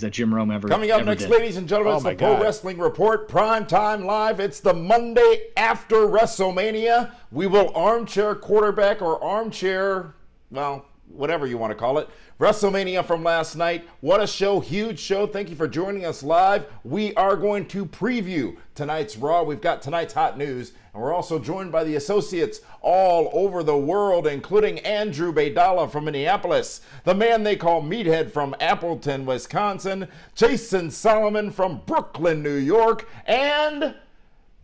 that Jim Rome ever Coming up ever next, did. ladies and gentlemen, it's the Pro Wrestling Report, PrimeTime Live. It's the Monday after WrestleMania. We will armchair quarterback or armchair, well, whatever you want to call it. WrestleMania from last night. What a show, huge show. Thank you for joining us live. We are going to preview tonight's Raw. We've got tonight's hot news, and we're also joined by the associates all over the world, including Andrew Baydala from Minneapolis, the man they call Meathead from Appleton, Wisconsin, Jason Solomon from Brooklyn, New York, and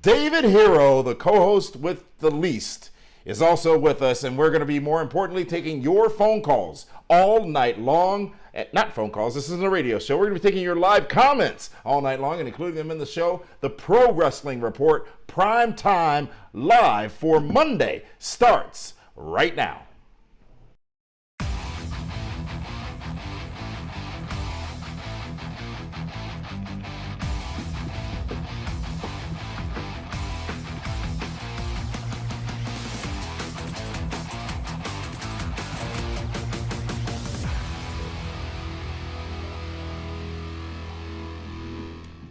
David Hero, the co-host with the least, is also with us, and we're going to be, more importantly, taking your phone calls all night long. Not phone calls, this isn't a radio show. We're going to be taking your live comments all night long and including them in the show. The Pro Wrestling Report, Prime Time Live for Monday, starts right now.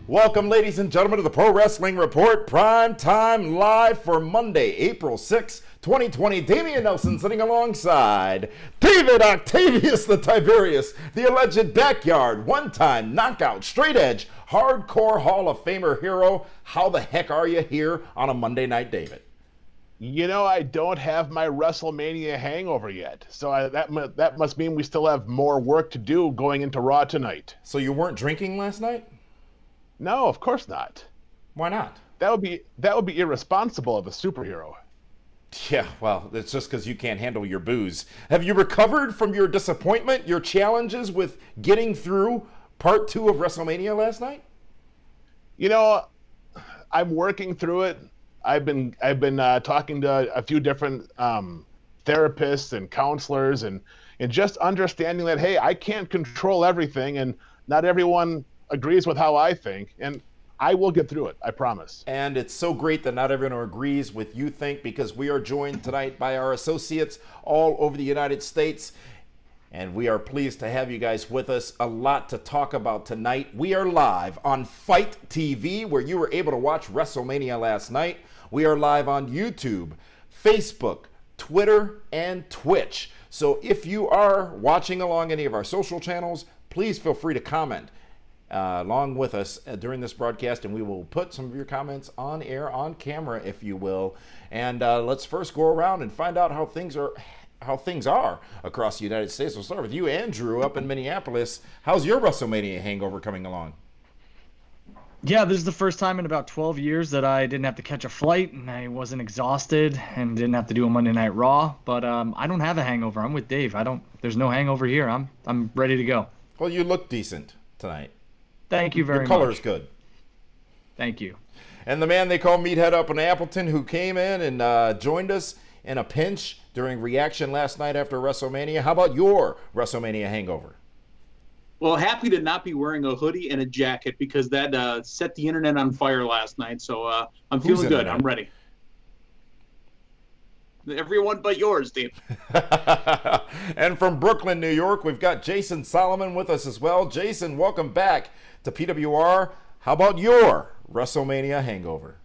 Welcome, ladies and gentlemen, to the Pro Wrestling Report, Prime Time Live for Monday, April 6, 2020. Damian Nelson sitting alongside David Octavius the Tiberius, the alleged backyard, one-time knockout, straight edge, hardcore Hall of Famer hero. How the heck are you here on a Monday night, David? You know, I don't have my WrestleMania hangover yet, so that must mean we still have more work to do going into Raw tonight. So you weren't drinking last night? No, of course not. Why not? That would be irresponsible of a superhero. Yeah, well, it's just because you can't handle your booze. Have you recovered from your disappointment, your challenges with getting through part 2 of WrestleMania last night? You know, I'm working through it. I've been talking to a few different therapists and counselors and just understanding that, hey, I can't control everything and not everyone agrees with how I think, and I will get through it, I promise. And it's so great that not everyone agrees with you think, because we are joined tonight by our associates all over the United States, and we are pleased to have you guys with us. A lot to talk about tonight. We are live on Fight TV, where you were able to watch WrestleMania last night. We are live on YouTube, Facebook, Twitter, and Twitch. So if you are watching along any of our social channels, please feel free to comment along with us during this broadcast, and we will put some of your comments on air, on camera, if you will. And let's first go around and find out how things are across the United States. We'll start with you, Andrew, up in Minneapolis. How's your WrestleMania hangover coming along? Yeah, this is the first time in about 12 years that I didn't have to catch a flight and I wasn't exhausted and didn't have to do a Monday Night Raw. But I don't have a hangover. I'm with Dave. There's no hangover here. I'm ready to go. Well, you look decent tonight. Thank you very much. Your color's good. Thank you. And the man they call Meathead up in Appleton, who came in and joined us in a pinch during reaction last night after WrestleMania. How about your WrestleMania hangover? Well, happy to not be wearing a hoodie and a jacket because that set the internet on fire last night. So I'm feeling good. I'm ready. Everyone but yours, Dave. And from Brooklyn, New York, we've got Jason Solomon with us as well. Jason, welcome back to PWR. How about your WrestleMania hangover?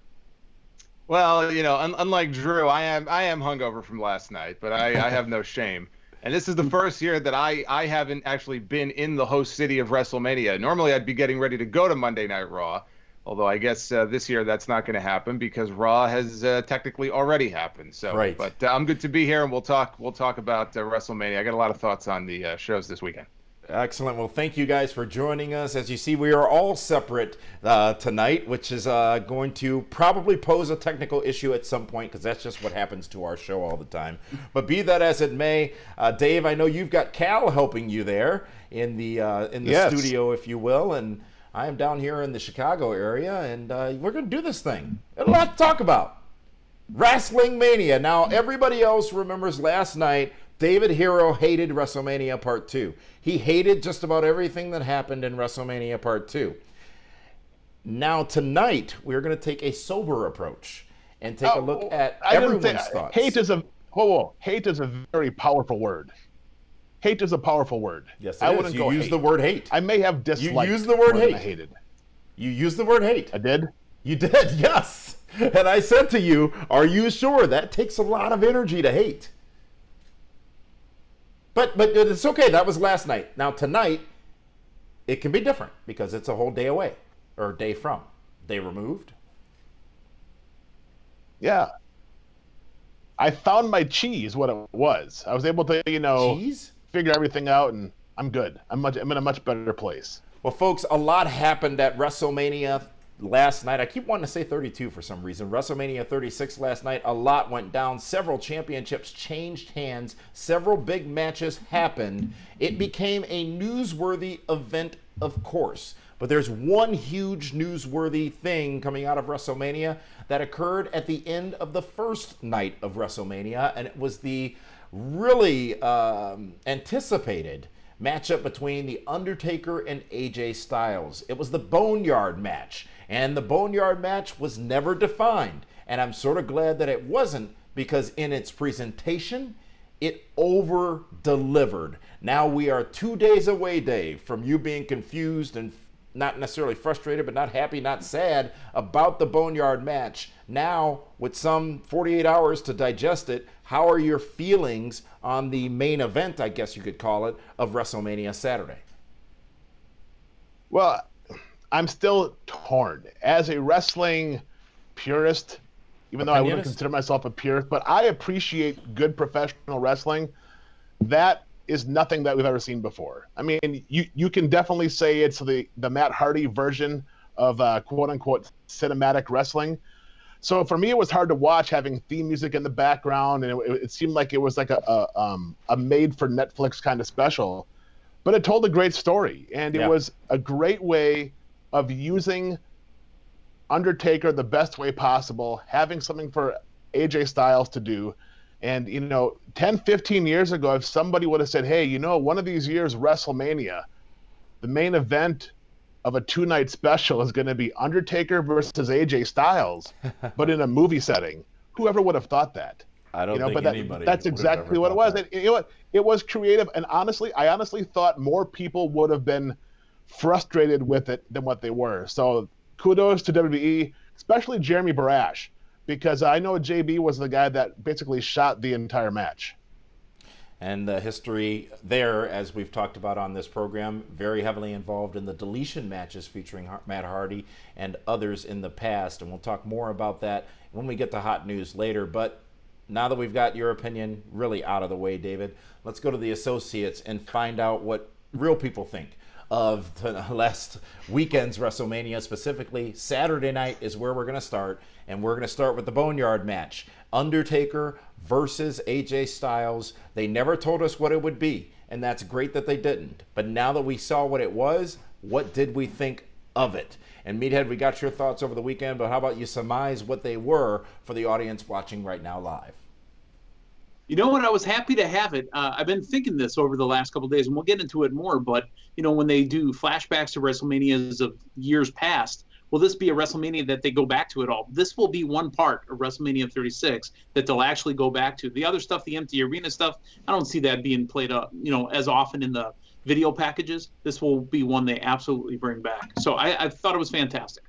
Well, you know, unlike Drew, I am hungover from last night, but I have no shame. And this is the first year that I haven't actually been in the host city of WrestleMania. Normally, I'd be getting ready to go to Monday Night Raw, although I guess this year that's not going to happen because Raw has technically already happened. So, right. But I'm good to be here, and we'll talk about WrestleMania. I got a lot of thoughts on the shows this weekend. Excellent. Well, thank you guys for joining us. As you see, we are all separate tonight, which is going to probably pose a technical issue at some point because that's just what happens to our show all the time. But be that as it may, Dave, I know you've got Cal helping you there in the Yes. studio, if you will, and I am down here in the Chicago area, and we're going to do this thing. A lot to talk about. Wrestling Mania. Now, everybody else remembers last night, David Hero hated WrestleMania Part 2. He hated just about everything that happened in WrestleMania Part 2. Now, tonight, we're going to take a sober approach and take a look at everyone's thoughts. Hate is a very powerful word. hate is a powerful word. Yes, I it wouldn't is. go You use hate. the word hate. I may have disliked. You use the word more than I hate. hated. You used the word hate. I did. You did, yes. And I said to you, are you sure? That takes a lot of energy to hate. But it's okay. That was last night. Now tonight, it can be different because it's a whole day away, or day from. Day removed. Yeah. I found my cheese, what it was. I was able to, Cheese? figure everything out, and I'm good. I'm in a much better place. Well, folks, a lot happened at WrestleMania last night. I keep wanting to say 32 for some reason. WrestleMania 36 last night. A lot went down. Several championships changed hands. Several big matches happened. It became a newsworthy event, of course. But there's one huge newsworthy thing coming out of WrestleMania that occurred at the end of the first night of WrestleMania, and it was the really anticipated matchup between The Undertaker and AJ Styles. It was the Boneyard match, and the Boneyard match was never defined, and I'm sort of glad that it wasn't, because in its presentation, it over-delivered. Now we are 2 days away, Dave, from you being confused and not necessarily frustrated, but not happy, not sad about the Boneyard match. Now, with some 48 hours to digest it, how are your feelings on the main event, I guess you could call it, of WrestleMania Saturday? Well, I'm still torn. As a wrestling purist, even though I wouldn't consider myself a purist, but I appreciate good professional wrestling. That is nothing that we've ever seen before. I mean, you can definitely say it's the Matt Hardy version of quote-unquote cinematic wrestling. So for me, it was hard to watch having theme music in the background, and it seemed like it was like a made-for-Netflix kind of special. But it told a great story, and it was a great way of using Undertaker the best way possible, having something for AJ Styles to do. And, 10, 15 years ago, if somebody would have said, hey, one of these years, WrestleMania, the main event of a 2-night special is going to be Undertaker versus AJ Styles, but in a movie setting, whoever would have thought that? I don't think anybody. That's exactly what it was. It was creative, and I honestly thought more people would have been frustrated with it than what they were. So kudos to WWE, especially Jeremy Barash, because I know JB was the guy that basically shot the entire match. And the history there, as we've talked about on this program, very heavily involved in the deletion matches featuring Matt Hardy and others in the past. And we'll talk more about that when we get to hot news later. But now that we've got your opinion really out of the way, David, let's go to the associates and find out what real people think of the last weekend's WrestleMania. Specifically, Saturday night is where we're going to start, and we're going to start with the Boneyard match. Undertaker versus AJ Styles. They never told us what it would be, and that's great that they didn't. But now that we saw what it was, what did we think of it? And Meathead, we got your thoughts over the weekend, but how about you surmise what they were for the audience watching right now live? You know what? I was happy to have it. I've been thinking this over the last couple of days, and we'll get into it more. But, when they do flashbacks to WrestleManias of years past, will this be a WrestleMania that they go back to at all? This will be one part of WrestleMania 36 that they'll actually go back to. The other stuff, the empty arena stuff, I don't see that being played up, as often in the video packages. This will be one they absolutely bring back. So I thought it was fantastic.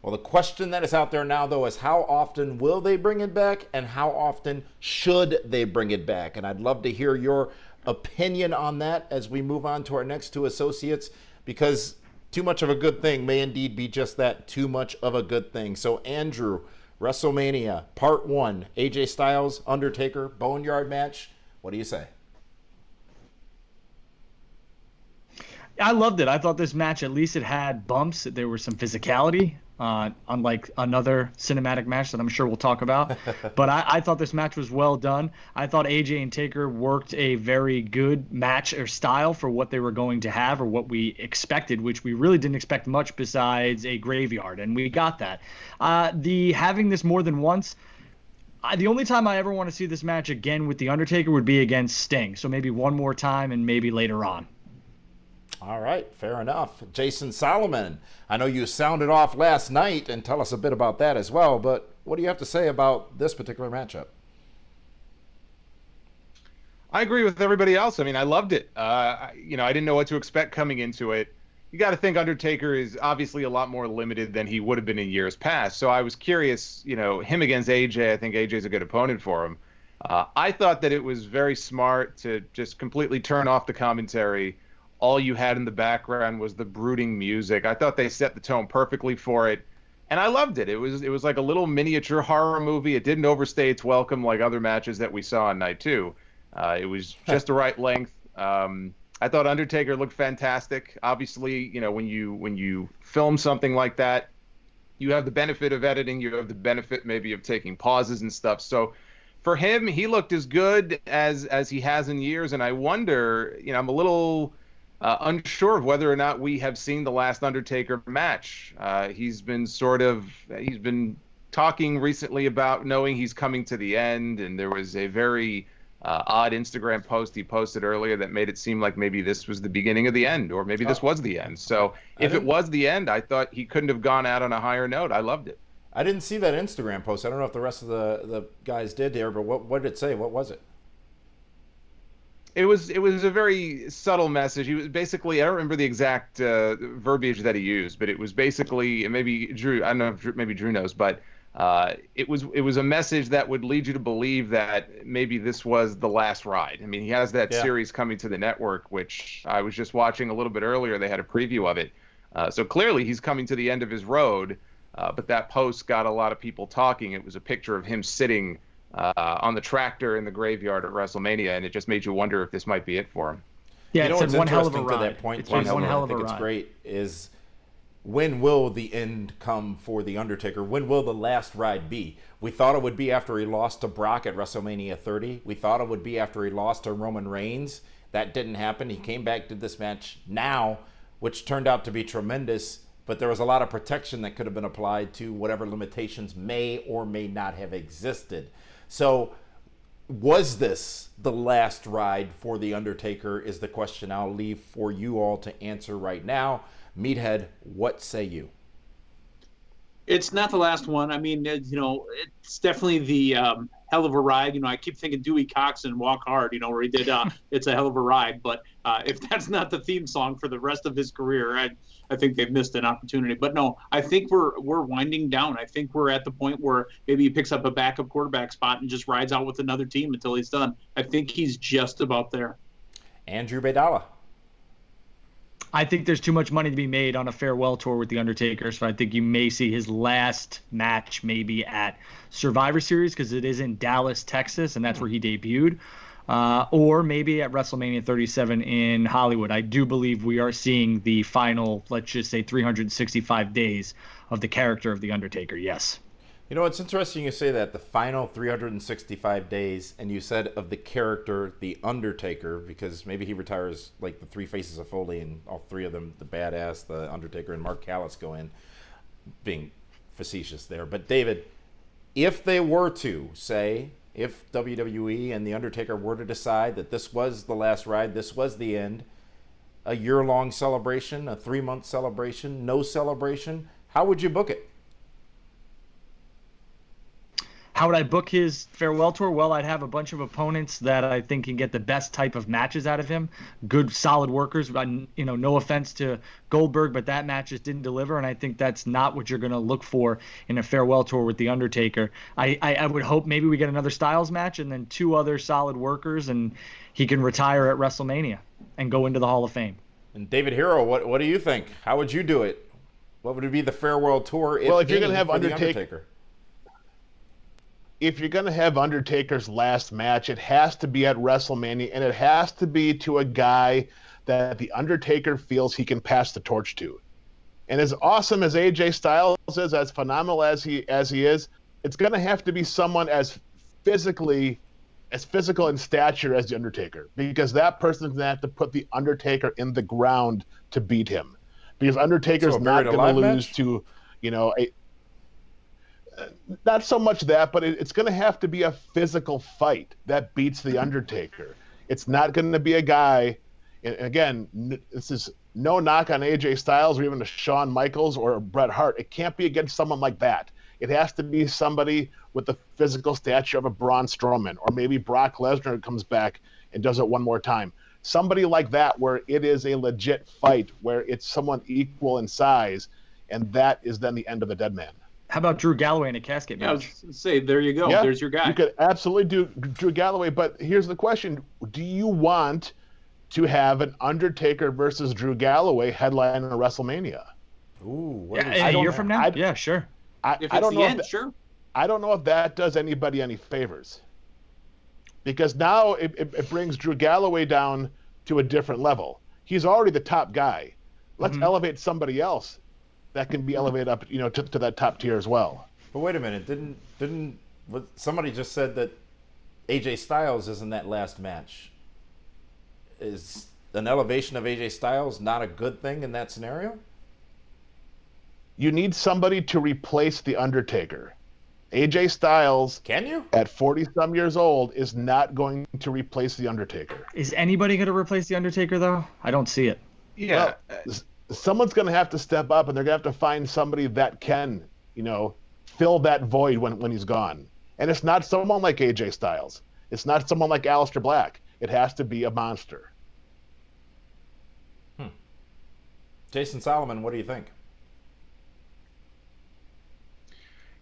Well, the question that is out there now, though, is how often will they bring it back, and how often should they bring it back? And I'd love to hear your opinion on that as we move on to our next two associates, because too much of a good thing may indeed be just that, too much of a good thing. So, Andrew, WrestleMania Part 1, AJ Styles, Undertaker, Boneyard match. What do you say? I loved it. I thought this match, at least it had bumps. There was some physicality, unlike another cinematic match that I'm sure we'll talk about. But I thought this match was well done. I thought AJ and Taker worked a very good match or style for what they were going to have, or what we expected, which we really didn't expect much besides a graveyard, and we got that. Having this more than once, the only time I ever want to see this match again with The Undertaker would be against Sting. So maybe one more time and maybe later on. All right, fair enough. Jason Solomon, I know you sounded off last night, and tell us a bit about that as well, but what do you have to say about this particular matchup? I agree with everybody else. I mean, I loved it. I didn't know what to expect coming into it. You got to think Undertaker is obviously a lot more limited than he would have been in years past. So I was curious, him against AJ, I think AJ's a good opponent for him. I thought that it was very smart to just completely turn off the commentary. All you had in the background was the brooding music. I thought they set the tone perfectly for it. And I loved it. It was like a little miniature horror movie. It didn't overstay its welcome like other matches that we saw on night 2. It was just the right length. I thought Undertaker looked fantastic. Obviously, when you film something like that, you have the benefit of editing. You have the benefit maybe of taking pauses and stuff. So for him, he looked as good as he has in years. And I wonder, I'm a little unsure of whether or not we have seen the last Undertaker match. He's been talking recently about knowing he's coming to the end, and there was a very odd Instagram post he posted earlier that made it seem like maybe this was the beginning of the end, or maybe this was the end. So if it was the end, I thought he couldn't have gone out on a higher note. I loved it. I didn't see that Instagram post. I don't know if the rest of the guys did there, but what did it say? What was it? It was a very subtle message. He was basically, I don't remember the exact verbiage that he used, but it was basically, maybe Drew, I don't know if maybe Drew knows, but it was a message that would lead you to believe that maybe this was the last ride. I mean, he has that series coming to the network, which I was just watching a little bit earlier. They had a preview of it. So clearly he's coming to the end of his road, but that post got a lot of people talking. It was a picture of him sitting on the tractor in the graveyard at WrestleMania, and it just made you wonder if this might be it for him. Yeah, it's one hell of a ride. To that point, it's one hell of a ride. It's great is, when will the end come for The Undertaker? When will the last ride be? We thought it would be after he lost to Brock at WrestleMania 30. We thought it would be after he lost to Roman Reigns. That didn't happen. He came back to this match now, which turned out to be tremendous, but there was a lot of protection that could have been applied to whatever limitations may or may not have existed. So was this the last ride for The Undertaker is the question I'll leave for you all to answer right now. Meathead, what say you? It's not the last one. I mean, it's definitely the hell of a ride. I keep thinking Dewey Cox and Walk Hard, where he did It's a Hell of a Ride. But if that's not the theme song for the rest of his career, I think they've missed an opportunity. But no, I think we're winding down. I think we're at the point where maybe he picks up a backup quarterback spot and just rides out with another team until he's done. I think he's just about there. Andrew Baydala. I think there's too much money to be made on a farewell tour with The Undertaker, so I think you may see his last match maybe at Survivor Series, because it is in Dallas, Texas, and that's where he debuted, or maybe at WrestleMania 37 in Hollywood. I do believe we are seeing the final, let's just say, 365 days of the character of The Undertaker, yes. It's interesting you say that, the final 365 days, and you said of the character, The Undertaker, because maybe he retires like the three faces of Foley, and all three of them, the Badass, The Undertaker, and Mark Callis go in, being facetious there. But David, if they were to say, if WWE and The Undertaker were to decide that this was the last ride, this was the end, a year-long celebration, a 3-month celebration, no celebration, how would you book it? How would I book his farewell tour? Well, I'd have a bunch of opponents that I think can get the best type of matches out of him. Good, solid workers. No offense to Goldberg, but that match just didn't deliver, and I think that's not what you're going to look for in a farewell tour with The Undertaker. I would hope maybe we get another Styles match and then 2 other solid workers, and he can retire at WrestleMania and go into the Hall of Fame. And David Hero, what do you think? How would you do it? What would it be the farewell tour if you're going to have Undertaker? If you're going to have Undertaker's last match, it has to be at WrestleMania, and it has to be to a guy that The Undertaker feels he can pass the torch to. And as awesome as AJ Styles is, as phenomenal as he is, it's going to have to be someone as physical in stature as The Undertaker, because that person's going to have to put The Undertaker in the ground to beat him. Because Undertaker's not going to lose match? To, not so much that, but it's going to have to be a physical fight that beats The Undertaker. It's not going to be a guy, and again, this is no knock on AJ Styles or even a Shawn Michaels or a Bret Hart. It can't be against someone like that. It has to be somebody with the physical stature of a Braun Strowman, or maybe Brock Lesnar comes back and does it one more time. Somebody like that where it is a legit fight, where it's someone equal in size, and that is then the end of the dead man. How about Drew Galloway in a casket match? Yeah, I was going to say, there you go. Yeah, There's your guy. You could absolutely do Drew Galloway, but here's the question. Do you want to have an Undertaker versus Drew Galloway headline in a WrestleMania? Ooh, a year from now? Yeah, sure. I don't know sure. I don't know if that does anybody any favors. Because now it brings Drew Galloway down to a different level. He's already the top guy. Let's elevate somebody else that can be elevated up, to that top tier as well. But wait a minute, didn't somebody just said that AJ Styles is in that last match? Is an elevation of AJ Styles not a good thing in that scenario? You need somebody to replace The Undertaker. AJ Styles, can you? At 40-some years old, is not going to replace The Undertaker. Is anybody going to replace The Undertaker, though? I don't see it. Yeah. Well, someone's going to have to step up, and they're going to have to find somebody that can, fill that void when he's gone. And it's not someone like AJ Styles. It's not someone like Aleister Black. It has to be a monster. Jason Solomon, what do you think?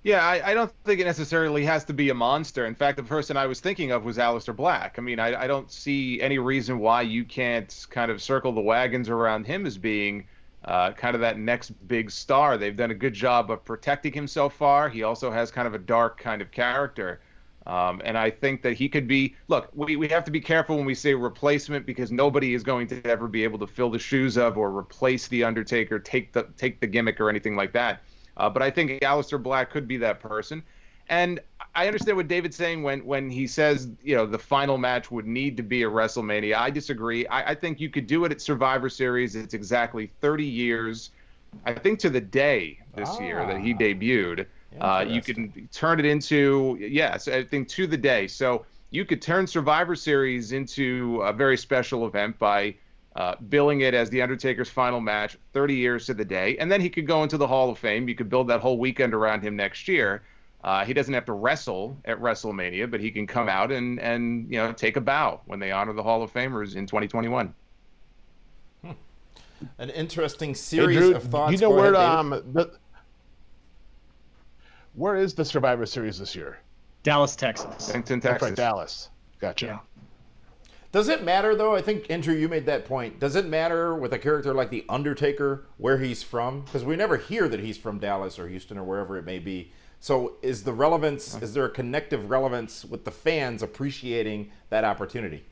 Yeah, I don't think it necessarily has to be a monster. In fact, the person I was thinking of was Aleister Black. I mean, I don't see any reason why you can't kind of circle the wagons around him as being kind of that next big star. They've done a good job of protecting him so far. He also has kind of a dark kind of character. And I think that he could be, look, we have to be careful when we say replacement, because nobody is going to ever be able to fill the shoes of or replace The Undertaker, take the gimmick or anything like that. But I think Aleister Black could be that person. And I understand what David's saying when he says, the final match would need to be a WrestleMania. I disagree. I think you could do it at Survivor Series. It's exactly 30 years, I think, to the day this year that he debuted. You can turn it into, yes, I think to the day. So you could turn Survivor Series into a very special event by billing it as The Undertaker's final match, 30 years to the day, and then he could go into the Hall of Fame. You could build that whole weekend around him next year. He doesn't have to wrestle at WrestleMania, but he can come out and take a bow when they honor the Hall of Famers in 2021. An interesting series of thoughts. Where is the Survivor Series this year? Dallas, Texas. Texas. That's right, Dallas. Gotcha. Yeah. Does it matter, though? I think, Andrew, you made that point. Does it matter with a character like The Undertaker where he's from? Because we never hear that he's from Dallas or Houston or wherever it may be. So is the relevance, is there a connective relevance with the fans appreciating that opportunity?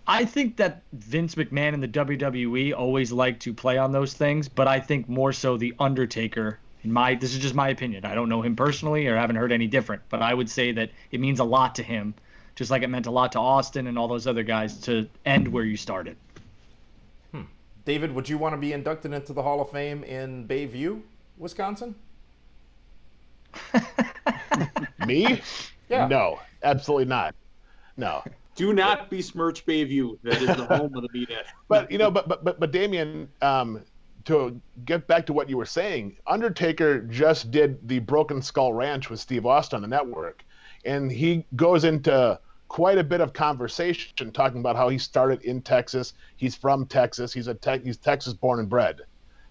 I think that Vince McMahon and the WWE always like to play on those things, but I think more so The Undertaker, this is just my opinion. I don't know him personally or haven't heard any different, but I would say that it means a lot to him, just like it meant a lot to Austin and all those other guys to end where you started. David, would you want to be inducted into the Hall of Fame in Bayview, Wisconsin? Me? Yeah. No, absolutely not. No. Do not besmirch Bayview. That is the home of the B-Net. But Damian, to get back to what you were saying, Undertaker just did the Broken Skull Ranch with Steve Austin on the network, and he goes into quite a bit of conversation talking about how he started in Texas. He's from Texas. He's Texas born and bred.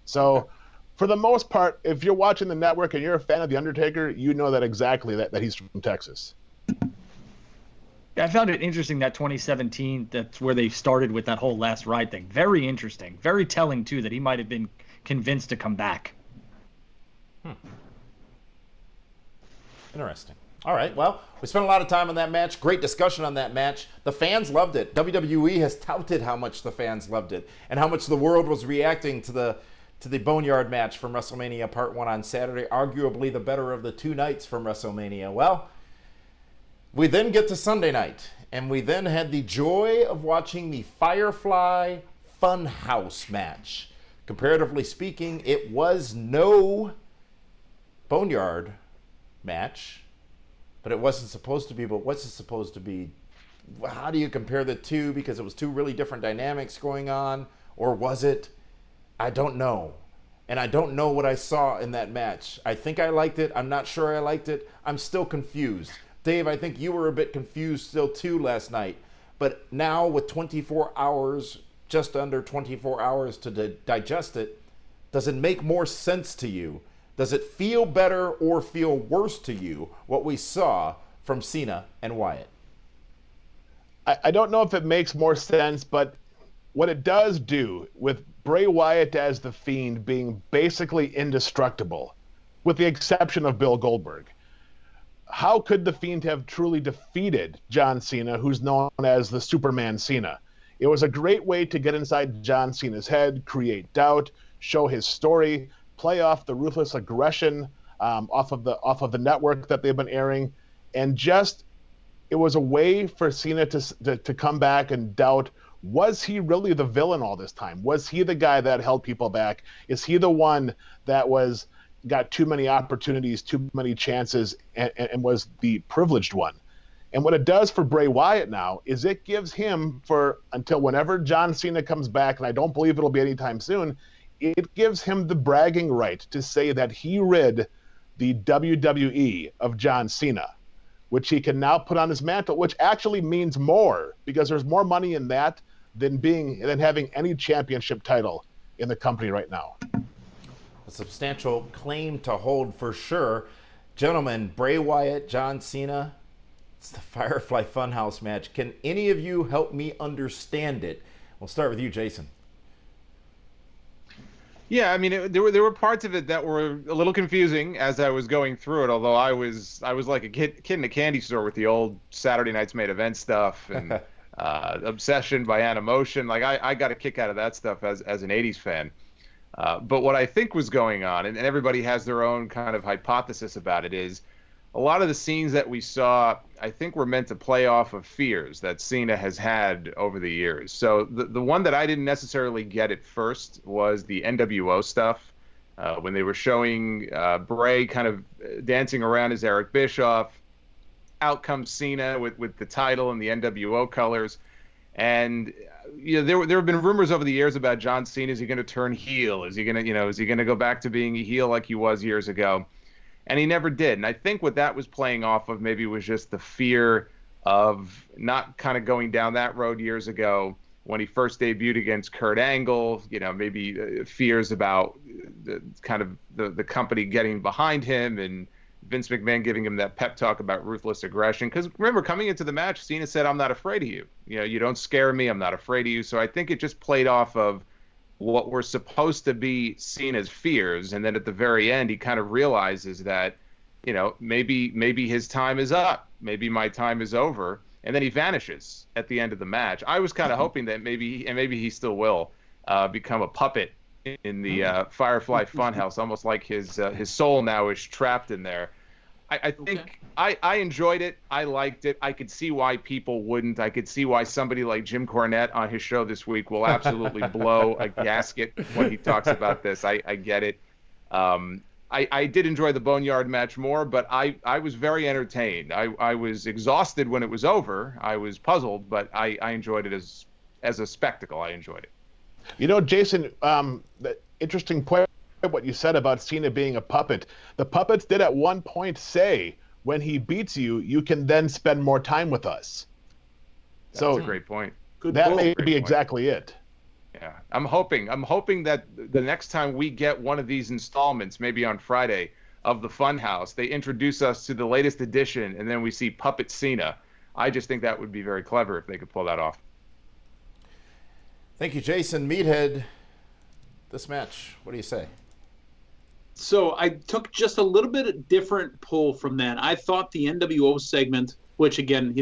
So for the most part, if you're watching the network and you're a fan of The Undertaker, you know that exactly that he's from Texas. Yeah, I found it interesting that 2017, that's where they started with that whole last ride thing. Very interesting. Very telling, too, that he might have been convinced to come back. Interesting. All right, well, we spent a lot of time on that match. Great discussion on that match. The fans loved it. WWE has touted how much the fans loved it and how much the world was reacting to the Boneyard match from WrestleMania Part 1 on Saturday, arguably the better of the two nights from WrestleMania. Well, we then get to Sunday night, and we then had the joy of watching the Firefly Funhouse match. Comparatively speaking, it was no Boneyard match, but it wasn't supposed to be. But what's it supposed to be? How do you compare the two? Because it was two really different dynamics going on, or was it? I don't know. And I don't know what I saw in that match. I think I liked it. I'm not sure I liked it. I'm still confused. Dave, I think you were a bit confused still too last night. But now with 24 hours, just under 24 hours to digest it, does it make more sense to you? Does it feel better or feel worse to you what we saw from Cena and Wyatt? I don't know if it makes more sense, but what it does do with Bray Wyatt as the Fiend being basically indestructible, with the exception of Bill Goldberg, how could the Fiend have truly defeated John Cena, who's known as the Superman Cena? It was a great way to get inside John Cena's head, create doubt, show his story, play off the ruthless aggression off of the network that they've been airing, and just it was a way for Cena to come back and doubt, was he really the villain all this time? Was he the guy that held people back? Is he the one that got too many opportunities, too many chances, and was the privileged one? And what it does for Bray Wyatt now is it gives him, until whenever John Cena comes back, and I don't believe it'll be anytime soon, it gives him the bragging right to say that he rid the WWE of John Cena, which he can now put on his mantle, which actually means more, because there's more money in that than having any championship title in the company right now. A substantial claim to hold for sure. Gentlemen, Bray Wyatt, John Cena, it's the Firefly Funhouse match. Can any of you help me understand it? We'll start with you, Jason. Yeah, I mean, there were parts of it that were a little confusing as I was going through it. Although I was like a kid in a candy store with the old Saturday Night's Main Event stuff and Obsession by Animotion. Like I got a kick out of that stuff as an '80s fan. But what I think was going on, and everybody has their own kind of hypothesis about it, is a lot of the scenes that we saw, I think, were meant to play off of fears that Cena has had over the years. So the one that I didn't necessarily get at first was the NWO stuff, when they were showing Bray kind of dancing around as Eric Bischoff. Out comes Cena with the title and the NWO colors. And there have been rumors over the years about John Cena. Is he going to turn heel? Is he going to go back to being a heel like he was years ago? And he never did. And I think what that was playing off of maybe was just the fear of not kind of going down that road years ago when he first debuted against Kurt Angle. Maybe fears about the company getting behind him and Vince McMahon giving him that pep talk about ruthless aggression. Because remember, coming into the match, Cena said, "I'm not afraid of you. You don't scare me. I'm not afraid of you." So I think it just played off of what were supposed to be Cena's fears, and then at the very end, he kind of realizes that, maybe his time is up. Maybe my time is over. And then he vanishes at the end of the match. I was kind of hoping that maybe he still will become a puppet in the Firefly Funhouse, almost like his soul now is trapped in there. I think I enjoyed it. I liked it. I could see why people wouldn't. I could see why somebody like Jim Cornette on his show this week will absolutely blow a gasket when he talks about this. I get it. I did enjoy the Boneyard match more, but I was very entertained. I was exhausted when it was over. I was puzzled, but I enjoyed it as a spectacle. I enjoyed it. Jason, the interesting point, what you said about Cena being a puppet. The puppets did at one point say, when he beats you, you can then spend more time with us. That's a great point. That may be exactly it. Yeah, I'm hoping that the next time we get one of these installments, maybe on Friday, of the Funhouse, they introduce us to the latest edition, and then we see Puppet Cena. I just think that would be very clever if they could pull that off. Thank you, Jason. Meathead, this match, what do you say? So I took just a little bit different pull from that. I thought the NWO segment, which again,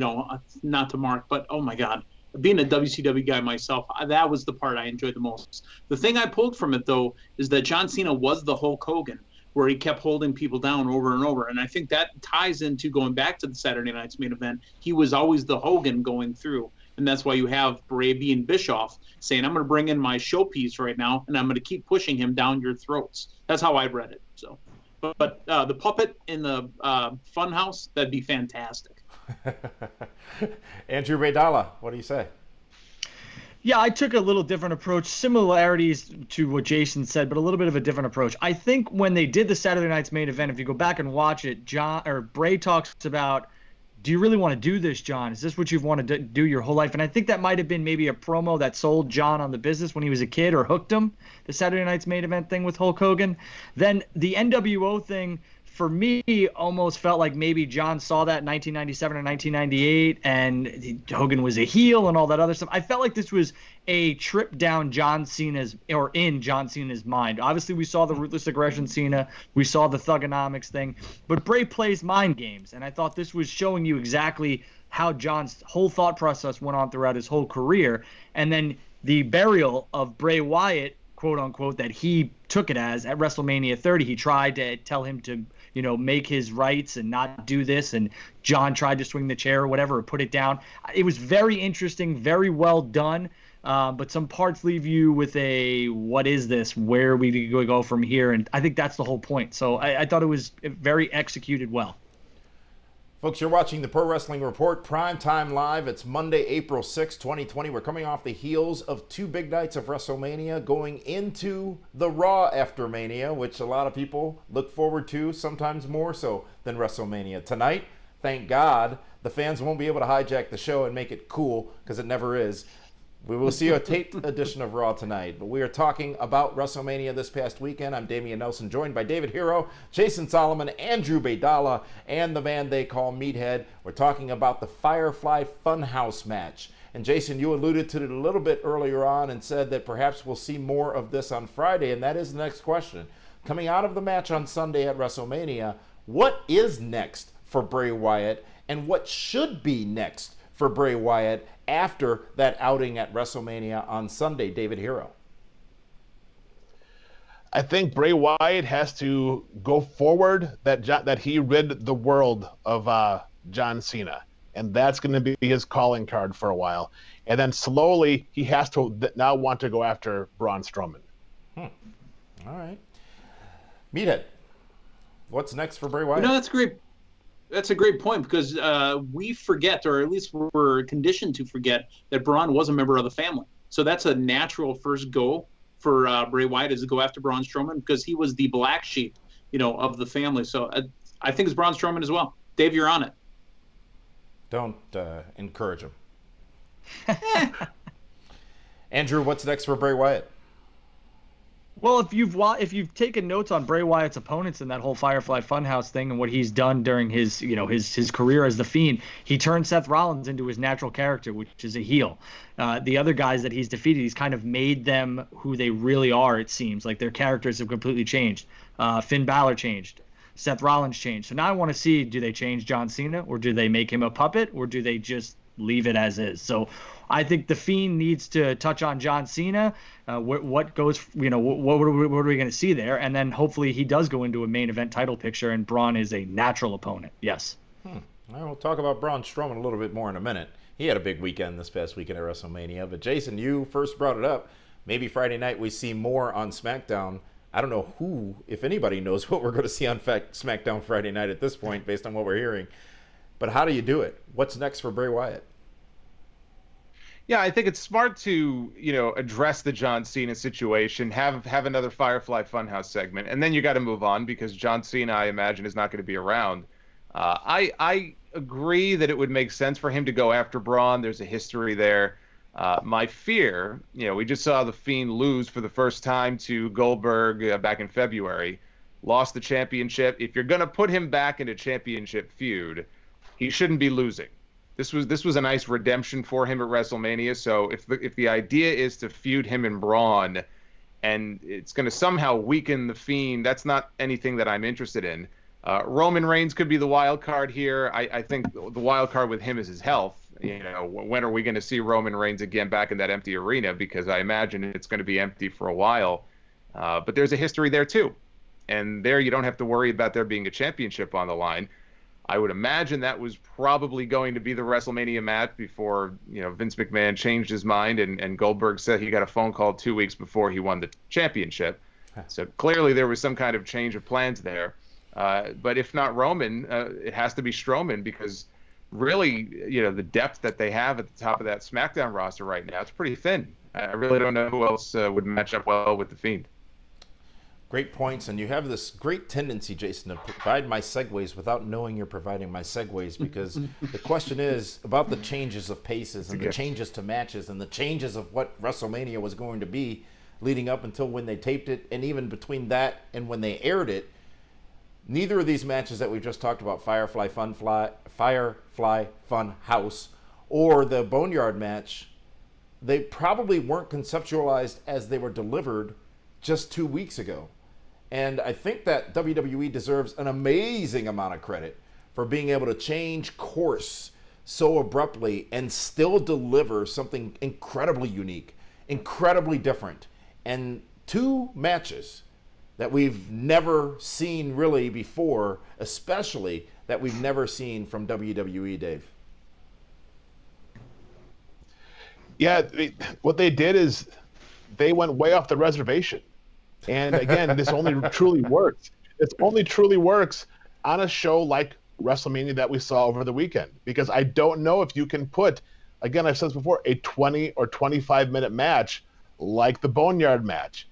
not to mark, but oh my God, being a WCW guy myself, that was the part I enjoyed the most. The thing I pulled from it, though, is that John Cena was the Hulk Hogan, where he kept holding people down over and over. And I think that ties into going back to the Saturday Night's Main Event. He was always the Hogan going through. And that's why you have Bray being Bischoff saying, "I'm going to bring in my showpiece right now, and I'm going to keep pushing him down your throats." That's how I read it. So, but the puppet in the Funhouse, that'd be fantastic. Andrew Baydala, what do you say? Yeah, I took a little different approach, similarities to what Jason said, but a little bit of a different approach. I think when they did the Saturday Night's Main Event, if you go back and watch it, Bray talks about do you really want to do this, John? Is this what you've wanted to do your whole life? And I think that might have been maybe a promo that sold John on the business when he was a kid, or hooked him, the Saturday Night's Main Event thing with Hulk Hogan. Then the NWO thing, for me, almost felt like maybe John saw that in 1997 or 1998, and Hogan was a heel and all that other stuff. I felt like this was a trip down John Cena's, or in John Cena's mind. Obviously, we saw the Ruthless Aggression Cena, we saw the Thugonomics thing, but Bray plays mind games, and I thought this was showing you exactly how John's whole thought process went on throughout his whole career. And then the burial of Bray Wyatt, quote unquote, that he took it as at WrestleMania 30. He tried to tell him to, make his rights and not do this, and John tried to swing the chair or whatever, or put it down. It was very interesting, very well done, but some parts leave you with a, what is this? Where are we going to go from here? And I think that's the whole point. So I thought it was very executed well. Folks, you're watching the Pro Wrestling Report, Primetime Live. It's Monday, April 6, 2020. We're coming off the heels of 2 big nights of WrestleMania, going into the Raw after Mania, which a lot of people look forward to, sometimes more so than WrestleMania. Tonight, thank God, the fans won't be able to hijack the show and make it cool, because it never is. We will see a taped edition of Raw tonight, but we are talking about WrestleMania this past weekend. I'm Damian Nelson, joined by David Hero, Jason Solomon, Andrew Baydala, and the man they call Meathead. We're talking about the Firefly Funhouse match. And Jason, you alluded to it a little bit earlier on and said that perhaps we'll see more of this on Friday, and that is the next question. Coming out of the match on Sunday at WrestleMania, what is next for Bray Wyatt, and what should be next for Bray Wyatt after that outing at WrestleMania on Sunday? David Hero. I think Bray Wyatt has to go forward that he rid the world of John Cena, and that's going to be his calling card for a while. And then slowly he has to now want to go after Braun Strowman. All right. Meathead, what's next for Bray Wyatt? That's great. That's a great point, because we forget, or at least we're conditioned to forget, that Braun was a member of the family. So that's a natural first go for Bray Wyatt, is to go after Braun Strowman, because he was the black sheep, of the family. So I think it's Braun Strowman as well. Dave, you're on it. Don't encourage him. Andrew, what's next for Bray Wyatt? Well, if you've taken notes on Bray Wyatt's opponents in that whole Firefly Funhouse thing and what he's done during his his career as the Fiend, he turned Seth Rollins into his natural character, which is a heel. The other guys that he's defeated, he's kind of made them who they really are. It seems like their characters have completely changed. Finn Balor changed. Seth Rollins changed. So now I want to see, do they change John Cena, or do they make him a puppet, or do they just leave it as is? So I think the Fiend needs to touch on John Cena. What goes, what are we going to see there? And then hopefully he does go into a main event title picture, and Braun is a natural opponent. Yes. Well, we'll talk about Braun Strowman a little bit more in a minute. He had a big weekend this past weekend at WrestleMania. But Jason, you first brought it up. Maybe Friday night we see more on SmackDown. I don't know who, if anybody knows what we're going to see on SmackDown Friday night at this point, based on what we're hearing. But how do you do it? What's next for Bray Wyatt? Yeah, I think it's smart to, address the John Cena situation, have another Firefly Funhouse segment, and then you got to move on, because John Cena, I imagine, is not going to be around. I agree that it would make sense for him to go after Braun. There's a history there. My fear, we just saw The Fiend lose for the first time to Goldberg back in February, lost the championship. If you're going to put him back in a championship feud, he shouldn't be losing. This was a nice redemption for him at WrestleMania. So if the idea is to feud him and Braun, and it's going to somehow weaken the Fiend, that's not anything that I'm interested in. Roman Reigns could be the wild card here. I think the wild card with him is his health. When are we going to see Roman Reigns again back in that empty arena? Because I imagine it's going to be empty for a while. But there's a history there too, and there you don't have to worry about there being a championship on the line. I would imagine that was probably going to be the WrestleMania match before, Vince McMahon changed his mind and Goldberg said he got a phone call 2 weeks before he won the championship. So clearly there was some kind of change of plans there. But if not Roman, it has to be Strowman, because really, the depth that they have at the top of that SmackDown roster right now, it's pretty thin. I really don't know who else would match up well with The Fiend. Great points, and you have this great tendency, Jason, to provide my segues without knowing you're providing my segues, because the question is about the changes of paces and the changes to matches and the changes of what WrestleMania was going to be leading up until when they taped it, and even between that and when they aired it. Neither of these matches that we just talked about, Firefly Fun House or the Boneyard match, they probably weren't conceptualized as they were delivered just 2 weeks ago. And I think that WWE deserves an amazing amount of credit for being able to change course so abruptly and still deliver something incredibly unique, incredibly different, and 2 matches that we've never seen really before, especially that we've never seen from WWE, Dave. Yeah, what they did is they went way off the reservation. And again, this only truly works. It only truly works on a show like WrestleMania that we saw over the weekend. Because I don't know if you can put, again, I've said this before, a 20 or 25-minute match like the Boneyard match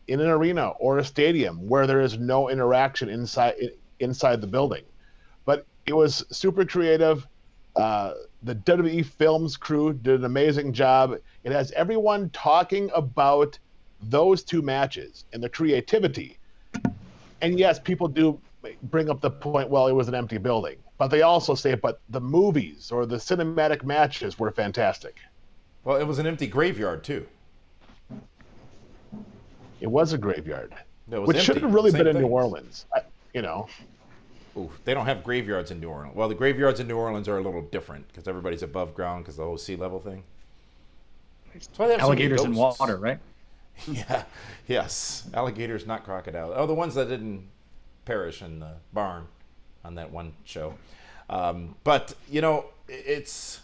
in an arena or a stadium where there is no interaction inside the building. But it was super creative. The WWE Films crew did an amazing job. It has everyone talking about those 2 matches and the creativity. And yes, people do bring up the point, well, it was an empty building. But they also say, but the movies or the cinematic matches were fantastic. Well, it was an empty graveyard, too. It was a graveyard, empty. which should have really been in thing. New Orleans, Ooh, they don't have graveyards in New Orleans. Well, the graveyards in New Orleans are a little different because everybody's above ground because the whole sea level thing. That's why they have alligators in water, right? Yeah, yes. Alligators, not crocodiles. Oh, the ones that didn't perish in the barn on that one show. But, it's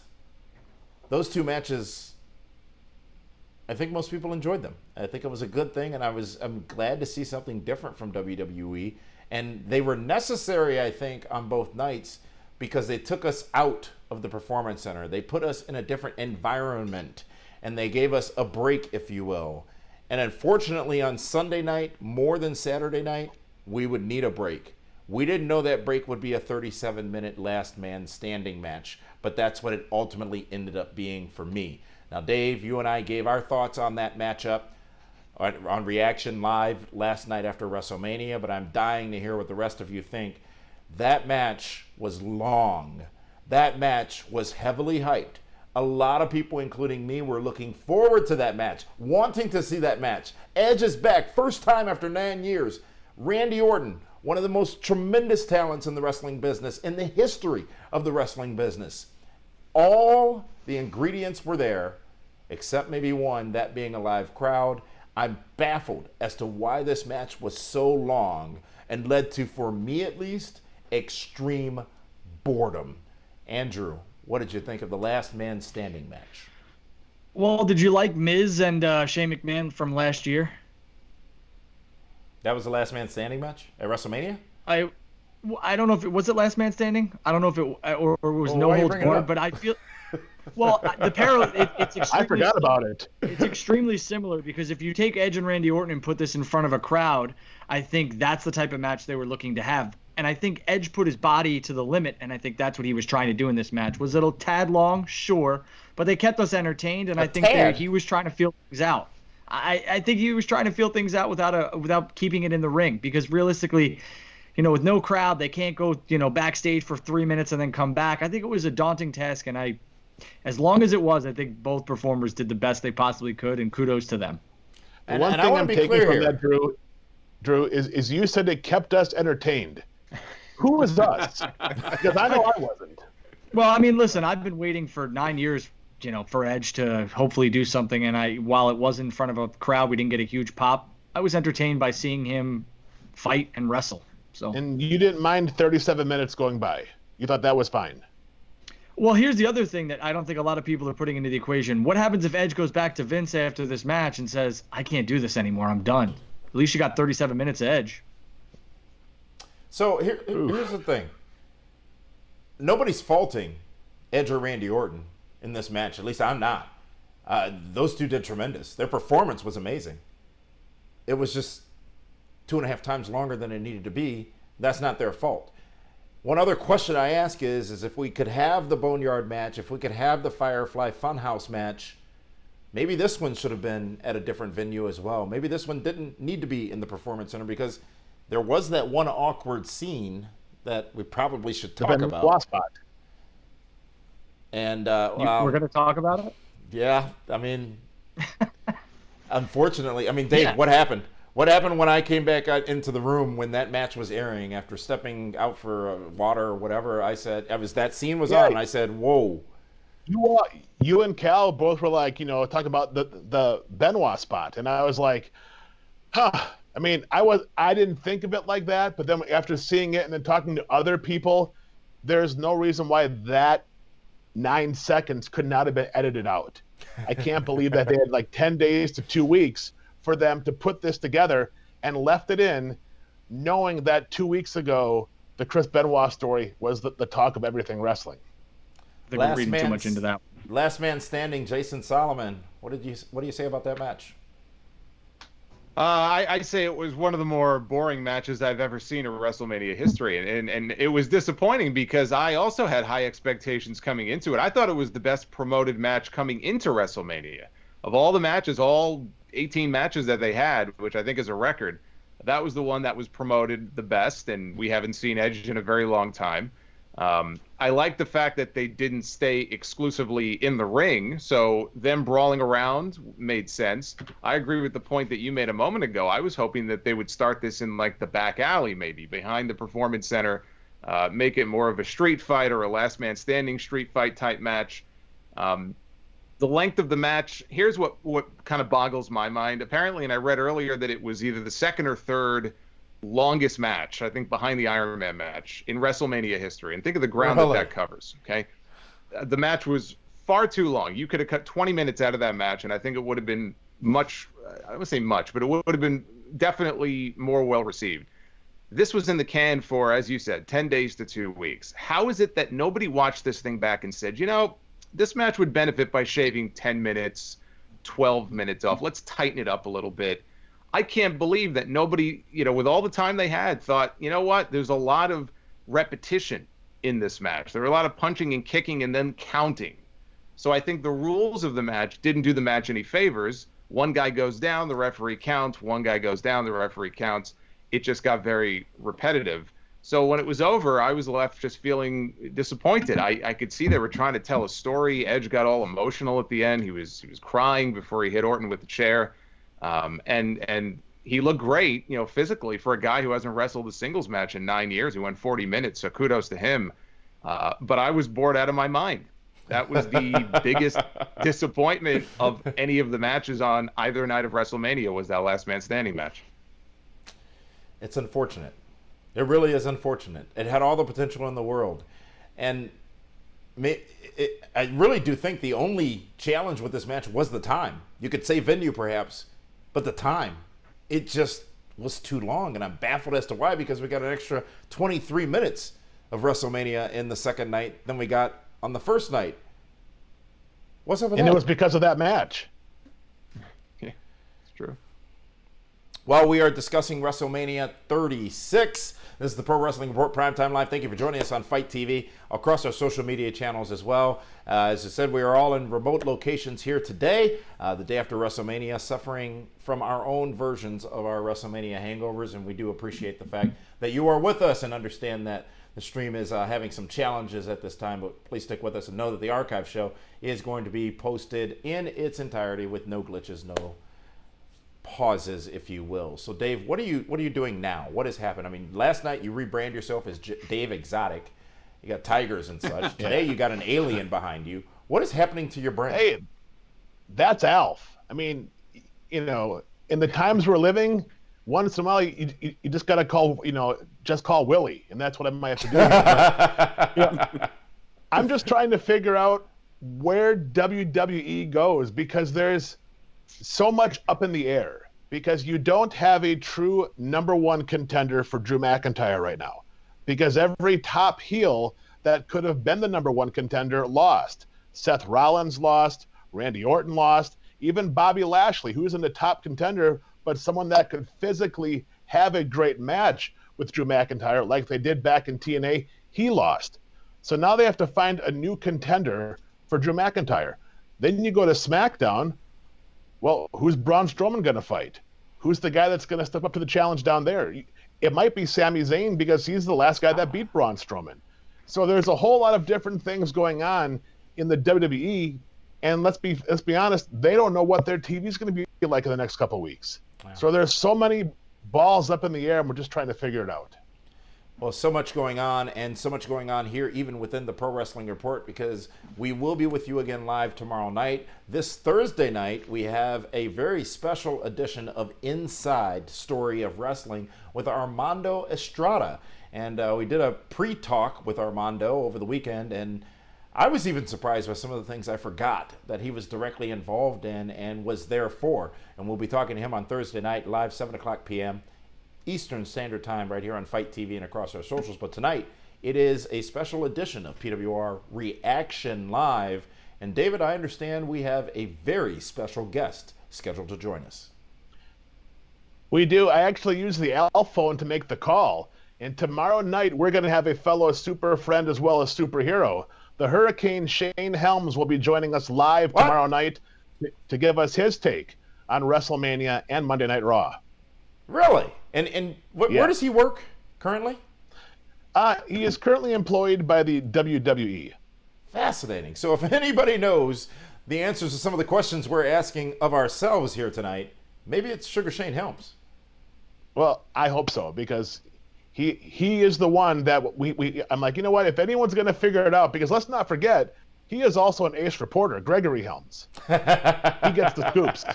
those 2 matches, I think most people enjoyed them. I think it was a good thing, and I'm glad to see something different from WWE. And they were necessary, I think, on both nights because they took us out of the Performance Center. They put us in a different environment, and they gave us a break, if you will. And unfortunately, on Sunday night, more than Saturday night, we would need a break. We didn't know that break would be a 37-minute last man standing match, but that's what it ultimately ended up being for me. Now, Dave, you and I gave our thoughts on that matchup on Reaction Live last night after WrestleMania, but I'm dying to hear what the rest of you think. That match was long. That match was heavily hyped. A lot of people, including me, were looking forward to that match, wanting to see that match. Edge is back, first time after 9 years. Randy Orton, one of the most tremendous talents in the wrestling business, in the history of the wrestling business. All the ingredients were there, except maybe one, that being a live crowd. I'm baffled as to why this match was so long and led to, for me at least, extreme boredom. Andrew, what did you think of the last man standing match? Well, did you like Miz and Shane McMahon from last year? That was the last man standing match at WrestleMania? I don't know if it was last man standing. I don't know if it or it was no holds barred, but I feel well the parallel. It's extremely. I forgot about it. It's extremely similar because if you take Edge and Randy Orton and put this in front of a crowd, I think that's the type of match they were looking to have. And I think Edge put his body to the limit, and I think that's what he was trying to do in this match. Was it a tad long? Sure. But they kept us entertained, and I think he was trying to feel things out. I think he was trying to feel things out without keeping it in the ring, because realistically, with no crowd, they can't go, backstage for 3 minutes and then come back. I think it was a daunting task, and as long as it was, I think both performers did the best they possibly could, and kudos to them. And one thing I'm taking from that, Drew, is you said it kept us entertained. Who was us? Because I know I wasn't. Well, I mean, listen, I've been waiting for 9 years, for Edge to hopefully do something. And while it was in front of a crowd, we didn't get a huge pop. I was entertained by seeing him fight and wrestle. So. And you didn't mind 37 minutes going by. You thought that was fine. Well, here's the other thing that I don't think a lot of people are putting into the equation. What happens if Edge goes back to Vince after this match and says, I can't do this anymore, I'm done? At least you got 37 minutes of Edge. So here's the thing. Nobody's faulting Edge or Randy Orton in this match. At least I'm not. Those two did tremendous. Their performance was amazing. It was just 2.5 times longer than it needed to be, that's not their fault. One other question I ask is if we could have the Boneyard match, if we could have the Firefly Funhouse match, maybe this one should have been at a different venue as well. Maybe this one didn't need to be in the Performance Center, because there was that one awkward scene that we probably should talk about. And we're going to talk about it? Yeah, I mean, unfortunately, I mean, Dave, what happened? What happened when I came back out into the room when that match was airing after stepping out for water or whatever? I said, that scene was on, and I said, whoa. You and Cal both were like, talking about the Benoit spot, and I was like, huh. I mean, I didn't think of it like that, but then after seeing it and then talking to other people, there's no reason why that 9 seconds could not have been edited out. I can't believe that they had like 10 days to 2 weeks for them to put this together and left it in, knowing that 2 weeks ago the Chris Benoit story was the talk of everything wrestling. I think we're reading too much into that. Last man standing, Jason Solomon. What do you say about that match? I'd say it was one of the more boring matches I've ever seen in WrestleMania history, and it was disappointing because I also had high expectations coming into it. I thought it was the best promoted match coming into WrestleMania. Of all the matches, all 18 matches that they had, which I think is a record, that was the one that was promoted the best, and we haven't seen Edge in a very long time. I like the fact that they didn't stay exclusively in the ring, so them brawling around made sense. I agree with the point that you made a moment ago. I was hoping that they would start this in like the back alley, maybe behind the Performance Center, make it more of a street fight or a last man standing street fight type match. The length of the match, here's what kind of boggles my mind. Apparently, and I read earlier that it was either the second or third longest match, I think behind the Iron Man match in WrestleMania history. And think of the ground that covers, okay? The match was far too long. You could have cut 20 minutes out of that match, and I think it would have been much, I wouldn't say much, but it would have been definitely more well-received. This was in the can for, as you said, 10 days to 2 weeks. How is it that nobody watched this thing back and said, this match would benefit by shaving 10 minutes, 12 minutes off. Let's tighten it up a little bit. I can't believe that nobody, with all the time they had, thought, there's a lot of repetition in this match. There were a lot of punching and kicking and then counting. So I think the rules of the match didn't do the match any favors. One guy goes down, the referee counts. One guy goes down, the referee counts. It just got very repetitive. So when it was over, I was left just feeling disappointed. I could see they were trying to tell a story. Edge got all emotional at the end. He was crying before he hit Orton with the chair. And he looked great, physically for a guy who hasn't wrestled a singles match in 9 years. He went 40 minutes, so kudos to him. But I was bored out of my mind. That was the biggest disappointment of any of the matches on either night of WrestleMania, was that last man standing match. It's unfortunate. It really is unfortunate. It had all the potential in the world. And I really do think the only challenge with this match was the time. You could say venue perhaps, but the time, it just was too long. And I'm baffled as to why, because we got an extra 23 minutes of WrestleMania in the second night than we got on the first night. What's up with that? And it was because of that match. Yeah, it's true. While we are discussing WrestleMania 36, this is the Pro Wrestling Report Primetime Live. Thank you for joining us on Fight TV, across our social media channels as well. As I said, we are all in remote locations here today, the day after WrestleMania, suffering from our own versions of our WrestleMania hangovers, and we do appreciate the fact that you are with us and understand that the stream is having some challenges at this time, but please stick with us and know that the archive show is going to be posted in its entirety with no glitches, no pauses, if you will. So Dave, what are you doing now? What has happened? I mean, last night you rebrand yourself as Dave Exotic. You got tigers and such. Today you got an alien behind you. What is happening to your brand? Hey, that's Alf. I mean, in the times we're living, once in a while you just got to call, just call Willie, and that's what I might have to do. I'm just trying to figure out where WWE goes, because there's so much up in the air, because you don't have a true number one contender for Drew McIntyre right now, because every top heel that could have been the number one contender lost. Seth Rollins lost, Randy Orton lost, even Bobby Lashley, who isn't a top contender, but someone that could physically have a great match with Drew McIntyre like they did back in TNA, he lost. So now they have to find a new contender for Drew McIntyre. Then you go to SmackDown. Well, who's Braun Strowman going to fight? Who's the guy that's going to step up to the challenge down there? It might be Sami Zayn because he's the last guy that beat Braun Strowman. So there's a whole lot of different things going on in the WWE, and let's be honest, they don't know what their TV is going to be like in the next couple of weeks. Wow. So there's so many balls up in the air, and we're just trying to figure it out. Well, so much going on, and so much going on here, even within the Pro Wrestling Report, because we will be with you again live tomorrow night. This Thursday night, we have a very special edition of Inside Story of Wrestling with Armando Estrada. And we did a pre-talk with Armando over the weekend, and I was even surprised by some of the things I forgot that he was directly involved in and was there for. And we'll be talking to him on Thursday night, live 7 o'clock p.m. Eastern Standard Time right here on Fight TV and across our socials. But tonight, it is a special edition of PWR Reaction Live. And David, I understand we have a very special guest scheduled to join us. We do. I actually use the Al phone to make the call. And tomorrow night, we're going to have a fellow super friend as well as superhero. The Hurricane Shane Helms will be joining us live tomorrow night to give us his take on WrestleMania and Monday Night Raw. Really? And where does he work currently? He is currently employed by the WWE. Fascinating. So if anybody knows the answers to some of the questions we're asking of ourselves here tonight, maybe it's Sugar Shane Helms. Well, I hope so, because he is the one that I'm like, you know what, if anyone's going to figure it out, because let's not forget, he is also an ace reporter, Gregory Helms. He gets the scoops.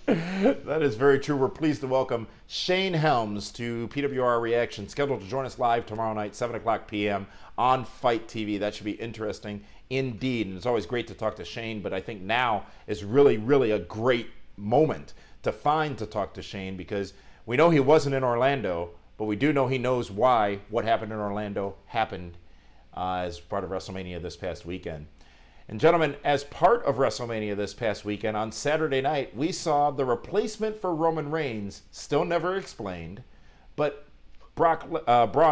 That is very true. We're pleased to welcome Shane Helms to PWR Reaction, scheduled to join us live tomorrow night, 7 o'clock p.m. on Fight TV. That should be interesting indeed. And it's always great to talk to Shane, but I think now is really, really a great moment to talk to Shane, because we know he wasn't in Orlando, but we do know he knows why what happened in Orlando happened as part of WrestleMania this past weekend. And gentlemen, as part of WrestleMania this past weekend, on Saturday night, we saw the replacement for Roman Reigns, still never explained, but Braun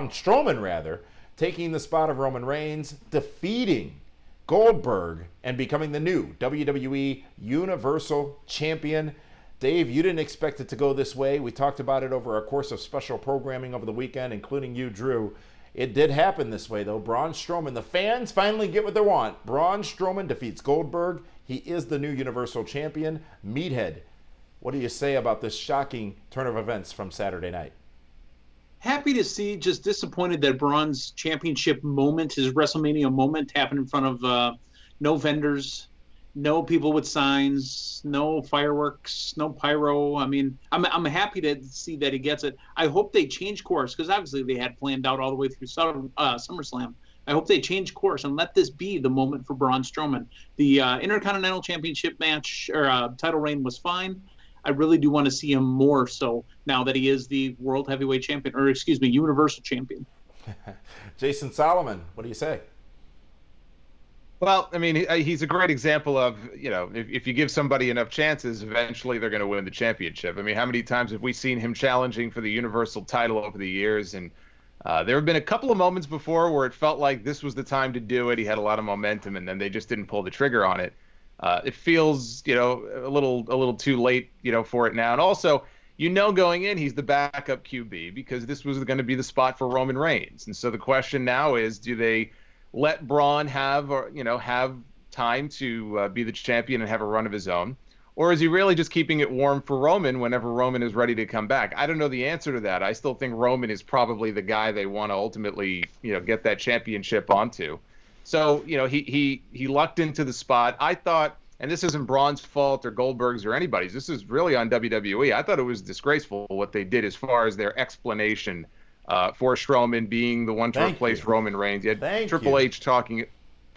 Strowman, taking the spot of Roman Reigns, defeating Goldberg, and becoming the new WWE Universal Champion. Dave, you didn't expect it to go this way. We talked about it over a course of special programming over the weekend, including you, Drew. It did happen this way, though. Braun Strowman, the fans finally get what they want. Braun Strowman defeats Goldberg. He is the new Universal Champion. Meathead, what do you say about this shocking turn of events from Saturday night? Happy to see, just disappointed that Braun's championship moment, his WrestleMania moment, happened in front of no vendors, no people with signs, no fireworks, no pyro. I mean, I'm happy to see that he gets it. I hope they change course, because obviously they had planned out all the way through SummerSlam. I hope they change course and let this be the moment for Braun Strowman. The Intercontinental Championship match or title reign was fine. I really do want to see him more so now that he is the World Heavyweight Champion, or excuse me, Universal Champion. Jason Solomon, what do you say? Well, I mean, he's a great example of, you know, if you give somebody enough chances, eventually they're going to win the championship. I mean, how many times have we seen him challenging for the Universal title over the years? And there have been a couple of moments before where it felt like this was the time to do it. He had a lot of momentum, and then they just didn't pull the trigger on it. It feels, you know, a little too late, you know, for it now. And also, you know, going in, he's the backup QB, because this was going to be the spot for Roman Reigns. And so the question now is, do they let Braun have time to be the champion and have a run of his own? Or is he really just keeping it warm for Roman whenever Roman is ready to come back? I don't know the answer to that. I still think Roman is probably the guy they want to ultimately, you know, get that championship onto. So, you know, he lucked into the spot. I thought, and this isn't Braun's fault or Goldberg's or anybody's, this is really on WWE. I thought it was disgraceful what they did as far as their explanation for Strowman being the one to replace Roman Reigns. You had Triple H talking.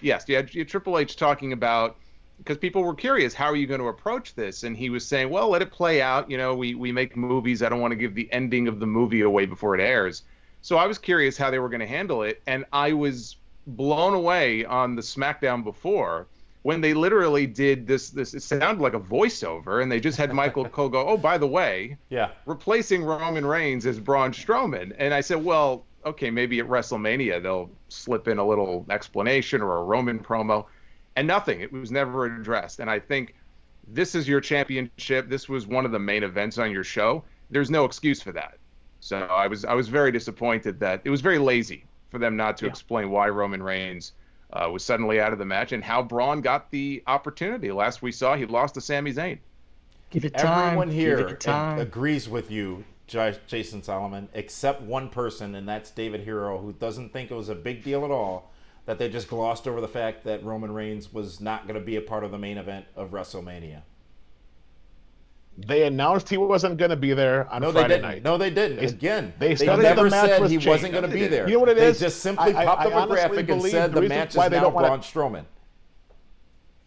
Yes, you had Triple H talking about, because people were curious, how are you going to approach this? And he was saying, well, let it play out. You know, we make movies. I don't want to give the ending of the movie away before it airs. So I was curious how they were going to handle it. And I was blown away on the SmackDown before when they literally did this it sounded like a voiceover, and they just had Michael Cole go, oh, by the way, replacing Roman Reigns as Braun Strowman. And I said, well, okay, maybe at WrestleMania they'll slip in a little explanation or a Roman promo, and nothing. It was never addressed. And I think this is your championship. This was one of the main events on your show. There's no excuse for that. So I was very disappointed that it was very lazy for them not to explain why Roman Reigns was suddenly out of the match and how Braun got the opportunity. Last we saw, he lost to Sami Zayn. Give it time. Everyone here time. agrees with you, Jason Solomon, except one person, and that's David Hero, who doesn't think it was a big deal at all that they just glossed over the fact that Roman Reigns was not going to be a part of the main event of WrestleMania. They announced he wasn't going to be there on Friday night. No, they didn't. Again, they never said he wasn't going to be there. You know what it is? They just simply popped up a graphic and said the match is now Braun Strowman.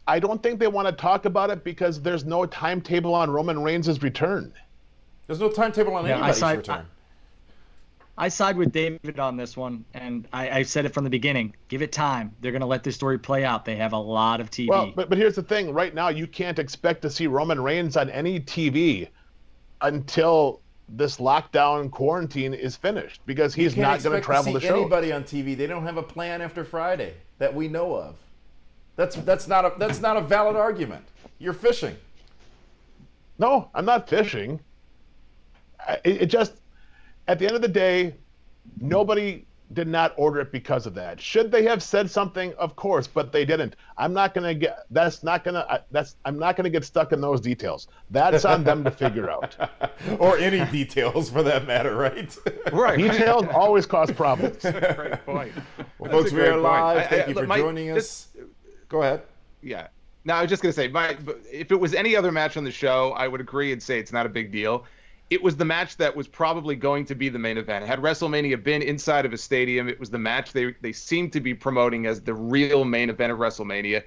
I don't think they want to talk about it because there's no timetable on Roman Reigns' return. There's no timetable on anybody's return. I side with David on this one, and I said it from the beginning. Give it time. They're going to let this story play out. They have a lot of TV. Well, but here's the thing. Right now, you can't expect to see Roman Reigns on any TV until this lockdown quarantine is finished, because he's not going to travel the show. Anybody on TV? They don't have a plan after Friday that we know of. That's not a valid argument. You're fishing. No, I'm not fishing. It just, at the end of the day, nobody did not order it because of that. Should they have said something? Of course, but they didn't. I'm not going to get stuck in those details. That's on them to figure out. Or any details for that matter, right? Right. Details always cause problems. Great point. Well, folks, we are live. Thank you for joining us. Go ahead. Yeah. No, I was just going to say, if it was any other match on the show, I would agree and say it's not a big deal. It was the match that was probably going to be the main event. Had WrestleMania been inside of a stadium, it was the match they seemed to be promoting as the real main event of WrestleMania.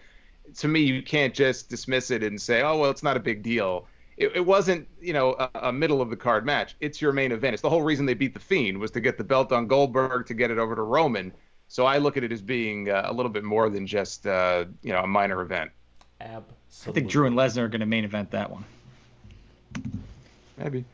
To me, you can't just dismiss it and say, oh, well, it's not a big deal. It wasn't, a middle of the card match. It's your main event. It's the whole reason they beat The Fiend, was to get the belt on Goldberg, to get it over to Roman. So I look at it as being a little bit more than just, a minor event. Absolutely. I think Drew and Lesnar are going to main event that one. Maybe.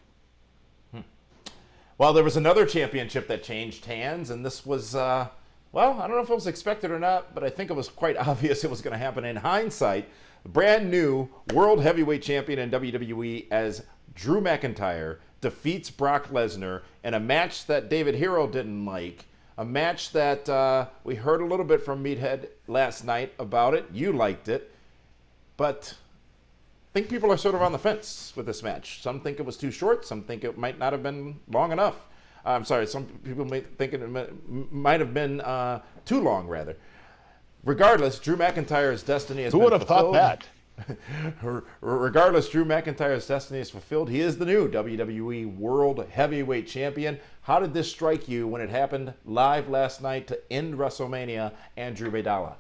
Well, there was another championship that changed hands, and this was, I don't know if it was expected or not, but I think it was quite obvious it was going to happen in hindsight. The brand new World Heavyweight Champion in WWE as Drew McIntyre defeats Brock Lesnar in a match that David Hero didn't like, a match that we heard a little bit from Meathead last night about it. You liked it, but I think people are sort of on the fence with this match. Some think it was too short. Some think it might not have been long enough. I'm sorry, some people may think it might have been too long, rather. Regardless, Drew McIntyre's destiny has been fulfilled. Who would have thought that? Regardless, Drew McIntyre's destiny is fulfilled. He is the new WWE World Heavyweight Champion. How did this strike you when it happened live last night to end WrestleMania, Andrew Baydala?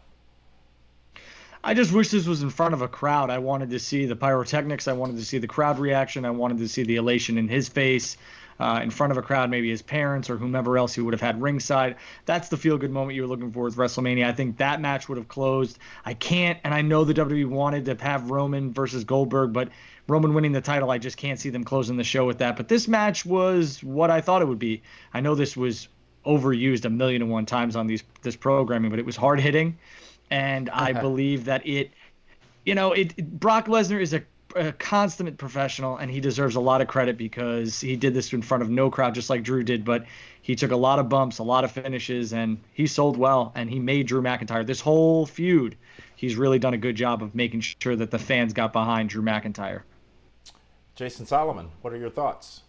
I just wish this was in front of a crowd. I wanted to see the pyrotechnics. I wanted to see the crowd reaction. I wanted to see the elation in his face, in front of a crowd, maybe his parents or whomever else he would have had ringside. That's the feel-good moment you were looking for with WrestleMania. I think that match would have closed. I can't, and I know the WWE wanted to have Roman versus Goldberg, but Roman winning the title, I just can't see them closing the show with that. But this match was what I thought it would be. I know this was overused 1,000,001 times on this programming, but it was hard-hitting. And I believe that Brock Lesnar is a consummate professional, and he deserves a lot of credit because he did this in front of no crowd, just like Drew did. But he took a lot of bumps, a lot of finishes, and he sold well, and he made Drew McIntyre. This whole feud, he's really done a good job of making sure that the fans got behind Drew McIntyre. Jason Solomon, what are your thoughts?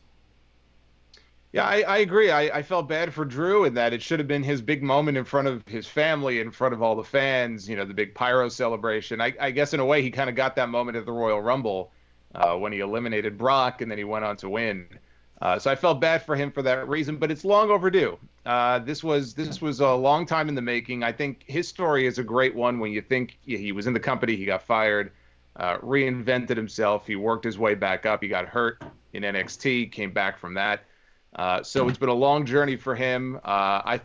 Yeah, I agree. I felt bad for Drew in that it should have been his big moment in front of his family, in front of all the fans, the big pyro celebration. I guess in a way he kind of got that moment at the Royal Rumble when he eliminated Brock and then he went on to win. So I felt bad for him for that reason, but it's long overdue. This was a long time in the making. I think his story is a great one when you think he was in the company, he got fired, reinvented himself, he worked his way back up, he got hurt in NXT, came back from that. So it's been a long journey for him. I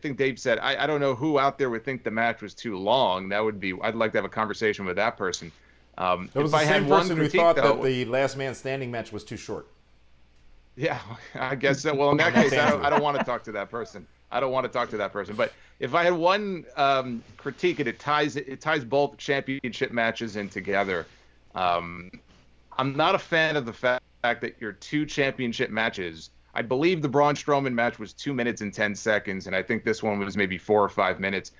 think Dave said, I don't know who out there would think the match was too long. I'd like to have a conversation with that person. It was the same person who thought that the Last Man Standing match was too short. Yeah, I guess so. Well, in that case, I don't want to talk to that person. But if I had one critique, it ties both championship matches in together. I'm not a fan of the fact that your two championship matches, I believe the Braun Strowman match was 2 minutes and 10 seconds, and I think this one was maybe 4 or 5 minutes.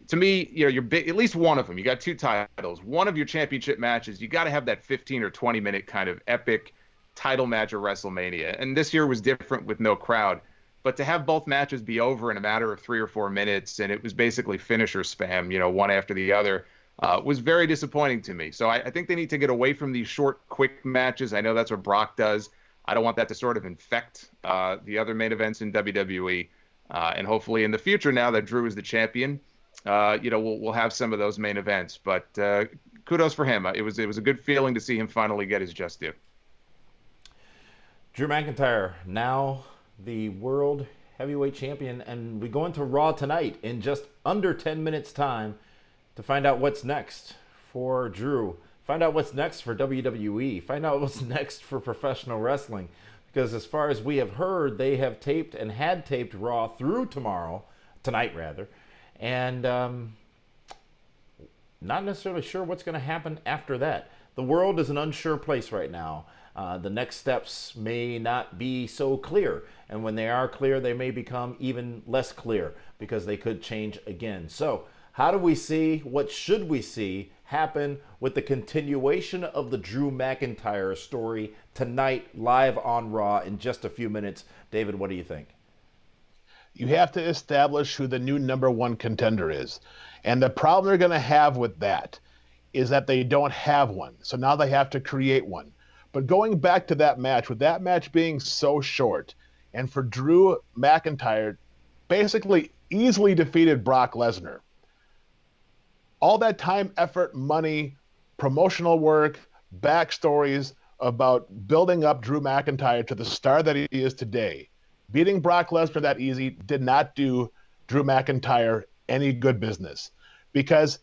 To me, you're big, at least one of them. You got two titles. One of your championship matches, you got to have that 15 or 20 minute kind of epic title match at WrestleMania. And this year was different with no crowd. But to have both matches be over in a matter of 3 or 4 minutes, and it was basically finisher spam, one after the other, was very disappointing to me. So I think they need to get away from these short, quick matches. I know that's what Brock does. I don't want that to sort of infect the other main events in WWE. And hopefully in the future, now that Drew is the champion, we'll have some of those main events. But kudos for him. It was a good feeling to see him finally get his just due. Drew McIntyre, now the World Heavyweight Champion, and we go into Raw tonight in just under 10 minutes time to find out what's next for Drew, find out what's next for WWE, find out what's next for professional wrestling, because as far as we have heard, they have taped and had taped Raw through tonight, and not necessarily sure what's going to happen after that. The world is an unsure place right now. The next steps may not be so clear, and when they are clear, they may become even less clear because they could change again. So how do we see, what should we see happen with the continuation of the Drew McIntyre story tonight live on Raw in just a few minutes? David, what do you think? You have to establish who the new number one contender is. And the problem they're going to have with that is that they don't have one. So now they have to create one. But going back to that match, with that match being so short, and for Drew McIntyre basically easily defeated Brock Lesnar, all that time, effort, money, promotional work, backstories about building up Drew McIntyre to the star that he is today, beating Brock Lesnar that easy did not do Drew McIntyre any good business, because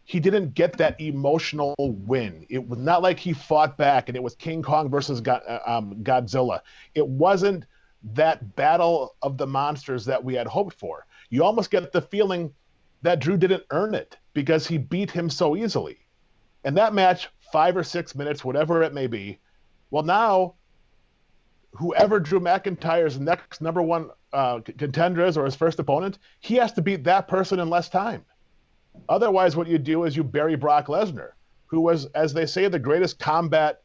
he didn't get that emotional win. It was not like he fought back and it was King Kong versus Godzilla. It wasn't that battle of the monsters that we had hoped for. You almost get the feeling that Drew didn't earn it because he beat him so easily. And that match, 5 or 6 minutes, whatever it may be, well, now whoever Drew McIntyre's next number one contender is, or his first opponent, he has to beat that person in less time. Otherwise, what you do is you bury Brock Lesnar, who was, as they say, the greatest combat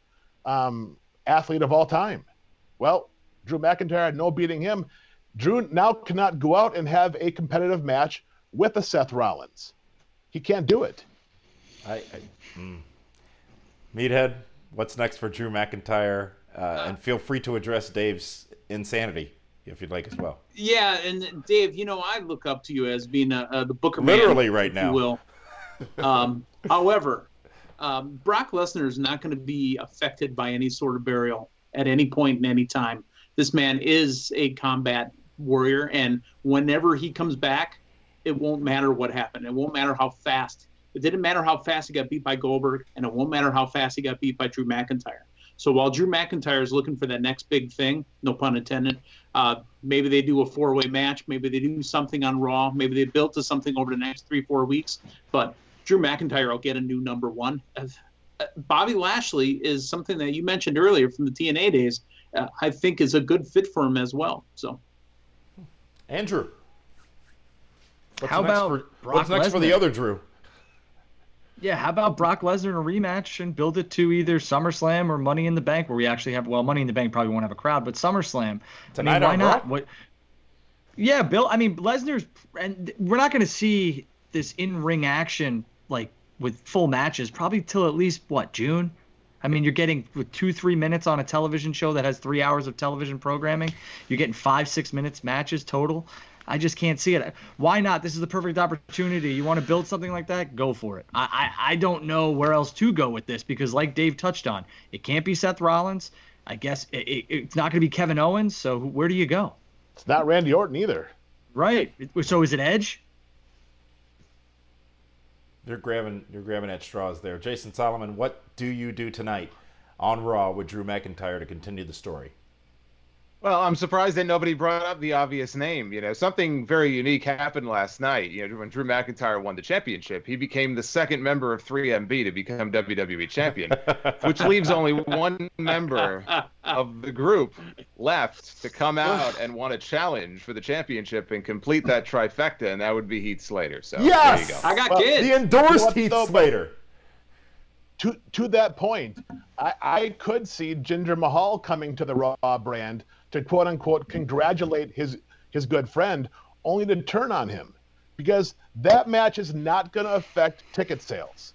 athlete of all time. Well, Drew McIntyre had no beating him. Drew now cannot go out and have a competitive match with a Seth Rollins. He can't do it. Meathead, what's next for Drew McIntyre? And feel free to address Dave's insanity if you'd like as well. Yeah, and Dave, I look up to you as being the Booker literally man, right now. You will. However, Brock Lesnar is not going to be affected by any sort of burial at any point in any time. This man is a combat warrior, and whenever he comes back, it won't matter what happened. It won't matter how fast. It didn't matter how fast he got beat by Goldberg, and it won't matter how fast he got beat by Drew McIntyre. So while Drew McIntyre is looking for that next big thing, no pun intended, maybe they do a 4-way match, maybe they do something on Raw, maybe they build to something over the next 3-4 weeks, but Drew McIntyre will get a new number one. Bobby Lashley is something that you mentioned earlier from the TNA days, I think is a good fit for him as well. So, Andrew, what's next for the other Drew? Yeah, how about Brock Lesnar in a rematch and build it to either SummerSlam or Money in the Bank, where we actually have, well, Money in the Bank probably won't have a crowd, but SummerSlam. Tonight, why not? Yeah, Lesnar's, and we're not going to see this in-ring action like with full matches probably till at least June. You're getting with 2-3 minutes on a television show that has 3 hours of television programming. You're getting 5-6 minutes matches total. I just can't see it. Why not? This is the perfect opportunity. You want to build something like that? Go for it. I don't know where else to go with this because, like Dave touched on, it can't be Seth Rollins. I guess it's not going to be Kevin Owens, so where do you go? It's not Randy Orton either. Right. So is it Edge? You're grabbing at straws there. Jason Solomon, what do you do tonight on Raw with Drew McIntyre to continue the story? Well, I'm surprised that nobody brought up the obvious name. Something very unique happened last night. When Drew McIntyre won the championship, he became the second member of 3MB to become WWE champion, which leaves only one member of the group left to come out and want a challenge for the championship and complete that trifecta, and that would be Heath Slater. So yes! There you go. I got kids. The endorsed Heath Slater. To that point, I could see Jinder Mahal coming to the Raw brand to quote unquote congratulate his good friend, only to turn on him, because that match is not going to affect ticket sales,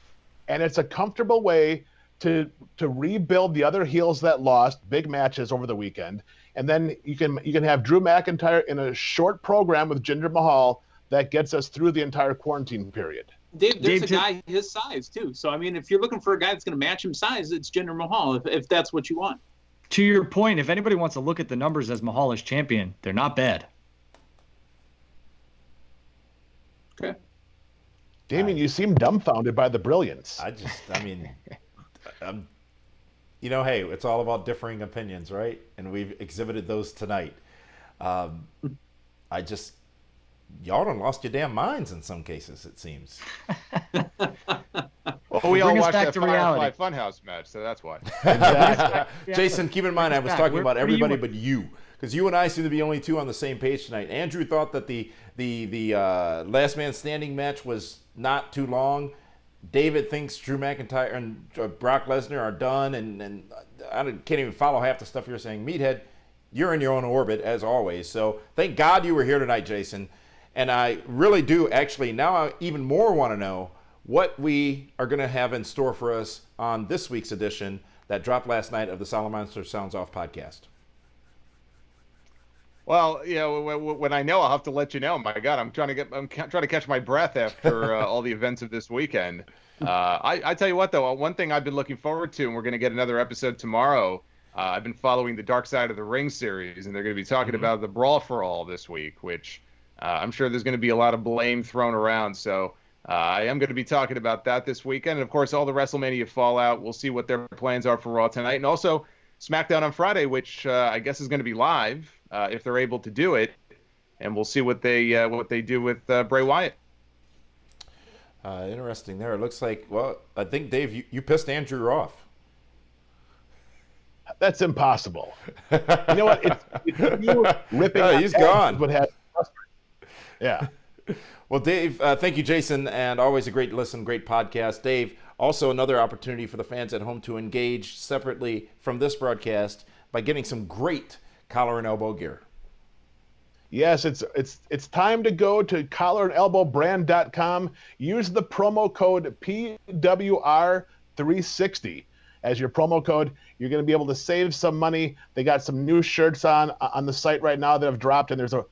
and it's a comfortable way to rebuild the other heels that lost big matches over the weekend, and then you can have Drew McIntyre in a short program with Jinder Mahal that gets us through the entire quarantine period. Dave, there's a guy his size too. So I mean, if you're looking for a guy that's going to match him size, it's Jinder Mahal. If that's what you want. To your point, if anybody wants to look at the numbers as Mahal is champion, they're not bad. Okay. Damien, you seem dumbfounded by the brilliance. Hey, it's all about differing opinions, right? And we've exhibited those tonight. Y'all done lost your damn minds in some cases, it seems. Well, we all watched that to Firefly Funhouse match, so that's why. Exactly. Jason, keep in mind, I was talking about everybody but you, because you and I seem to be only two on the same page tonight. Andrew thought that the Last Man Standing match was not too long. David thinks Drew McIntyre and Brock Lesnar are done, and I can't even follow half the stuff you're saying. Meathead, you're in your own orbit, as always. So thank God you were here tonight, Jason. And I really do, actually, now I even more want to know what we are going to have in store for us on this week's edition that dropped last night of the Solomon Sounds Off podcast. Well, when I know, I'll have to let you know. My God, I'm trying to catch my breath after all the events of this weekend. I tell you what, though, one thing I've been looking forward to, and we're going to get another episode tomorrow. I've been following the Dark Side of the Ring series, and they're going to be talking about the Brawl for All this week, which I'm sure there's going to be a lot of blame thrown around. So I am going to be talking about that this weekend. And, of course, all the WrestleMania fallout. We'll see what their plans are for Raw tonight. And also SmackDown on Friday, which I guess is going to be live if they're able to do it. And we'll see what they do with Bray Wyatt. Interesting there. It looks like, well, I think, Dave, you pissed Andrew off. That's impossible. You know what? It's you ripping he's gone. Yeah. Well, Dave, thank you, Jason, and always a great listen, great podcast. Dave, also another opportunity for the fans at home to engage separately from this broadcast by getting some great collar and elbow gear. Yes, it's time to go to collarandelbowbrand.com. Use the promo code PWR360 as your promo code. You're going to be able to save some money. They got some new shirts on the site right now that have dropped, and there's been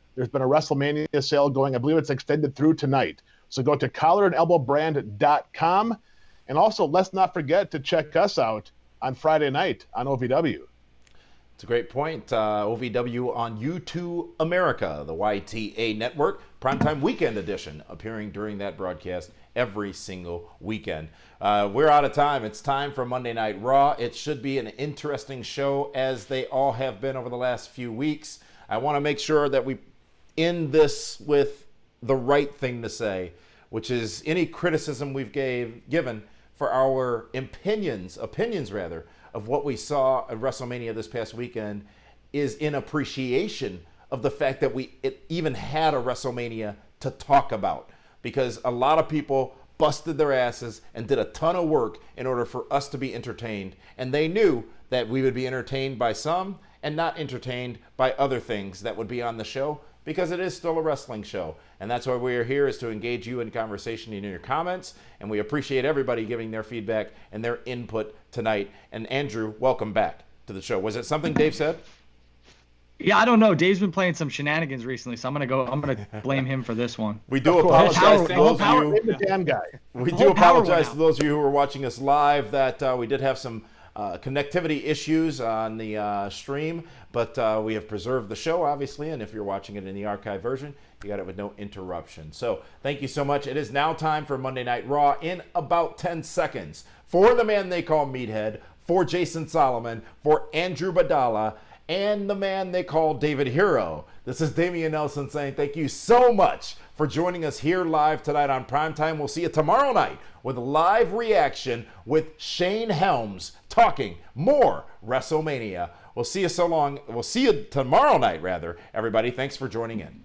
a WrestleMania sale going. I believe it's extended through tonight. So go to collarandelbowbrand.com. And also, let's not forget to check us out on Friday night on OVW. It's a great point. OVW on YouTube America, the YTA network, Primetime Weekend Edition, appearing during that broadcast every single weekend. We're out of time. It's time for Monday Night Raw. It should be an interesting show, as they all have been over the last few weeks. I want to make sure that we end this with the right thing to say, which is any criticism we've given for our opinions of what we saw at WrestleMania this past weekend is in appreciation of the fact that it even had a WrestleMania to talk about, because a lot of people busted their asses and did a ton of work in order for us to be entertained, and they knew that we would be entertained by some and not entertained by other things that would be on the show, because it is still a wrestling show. And that's why we are here, is to engage you in conversation and in your comments. And we appreciate everybody giving their feedback and their input tonight. And Andrew, welcome back to the show. Was it something Dave said? Yeah, I don't know. Dave's been playing some shenanigans recently, so I'm gonna blame him for this one. We do apologize to those of you. The damn guy. We do apologize to those of you who are watching us live that we did have some connectivity issues on the stream, but we have preserved the show, obviously, and if you're watching it in the archive version, you got it with no interruption. So thank you so much. It is now time for Monday Night Raw in about 10 seconds. For the man they call Meathead, for Jason Solomon, for Andrew Badala, and the man they call David Hero. This is Damian Nelson saying thank you so much for joining us here live tonight on Primetime. We'll see you tomorrow night with a live reaction with Shane Helms talking more WrestleMania. We'll see you tomorrow night, rather. Everybody, thanks for joining in.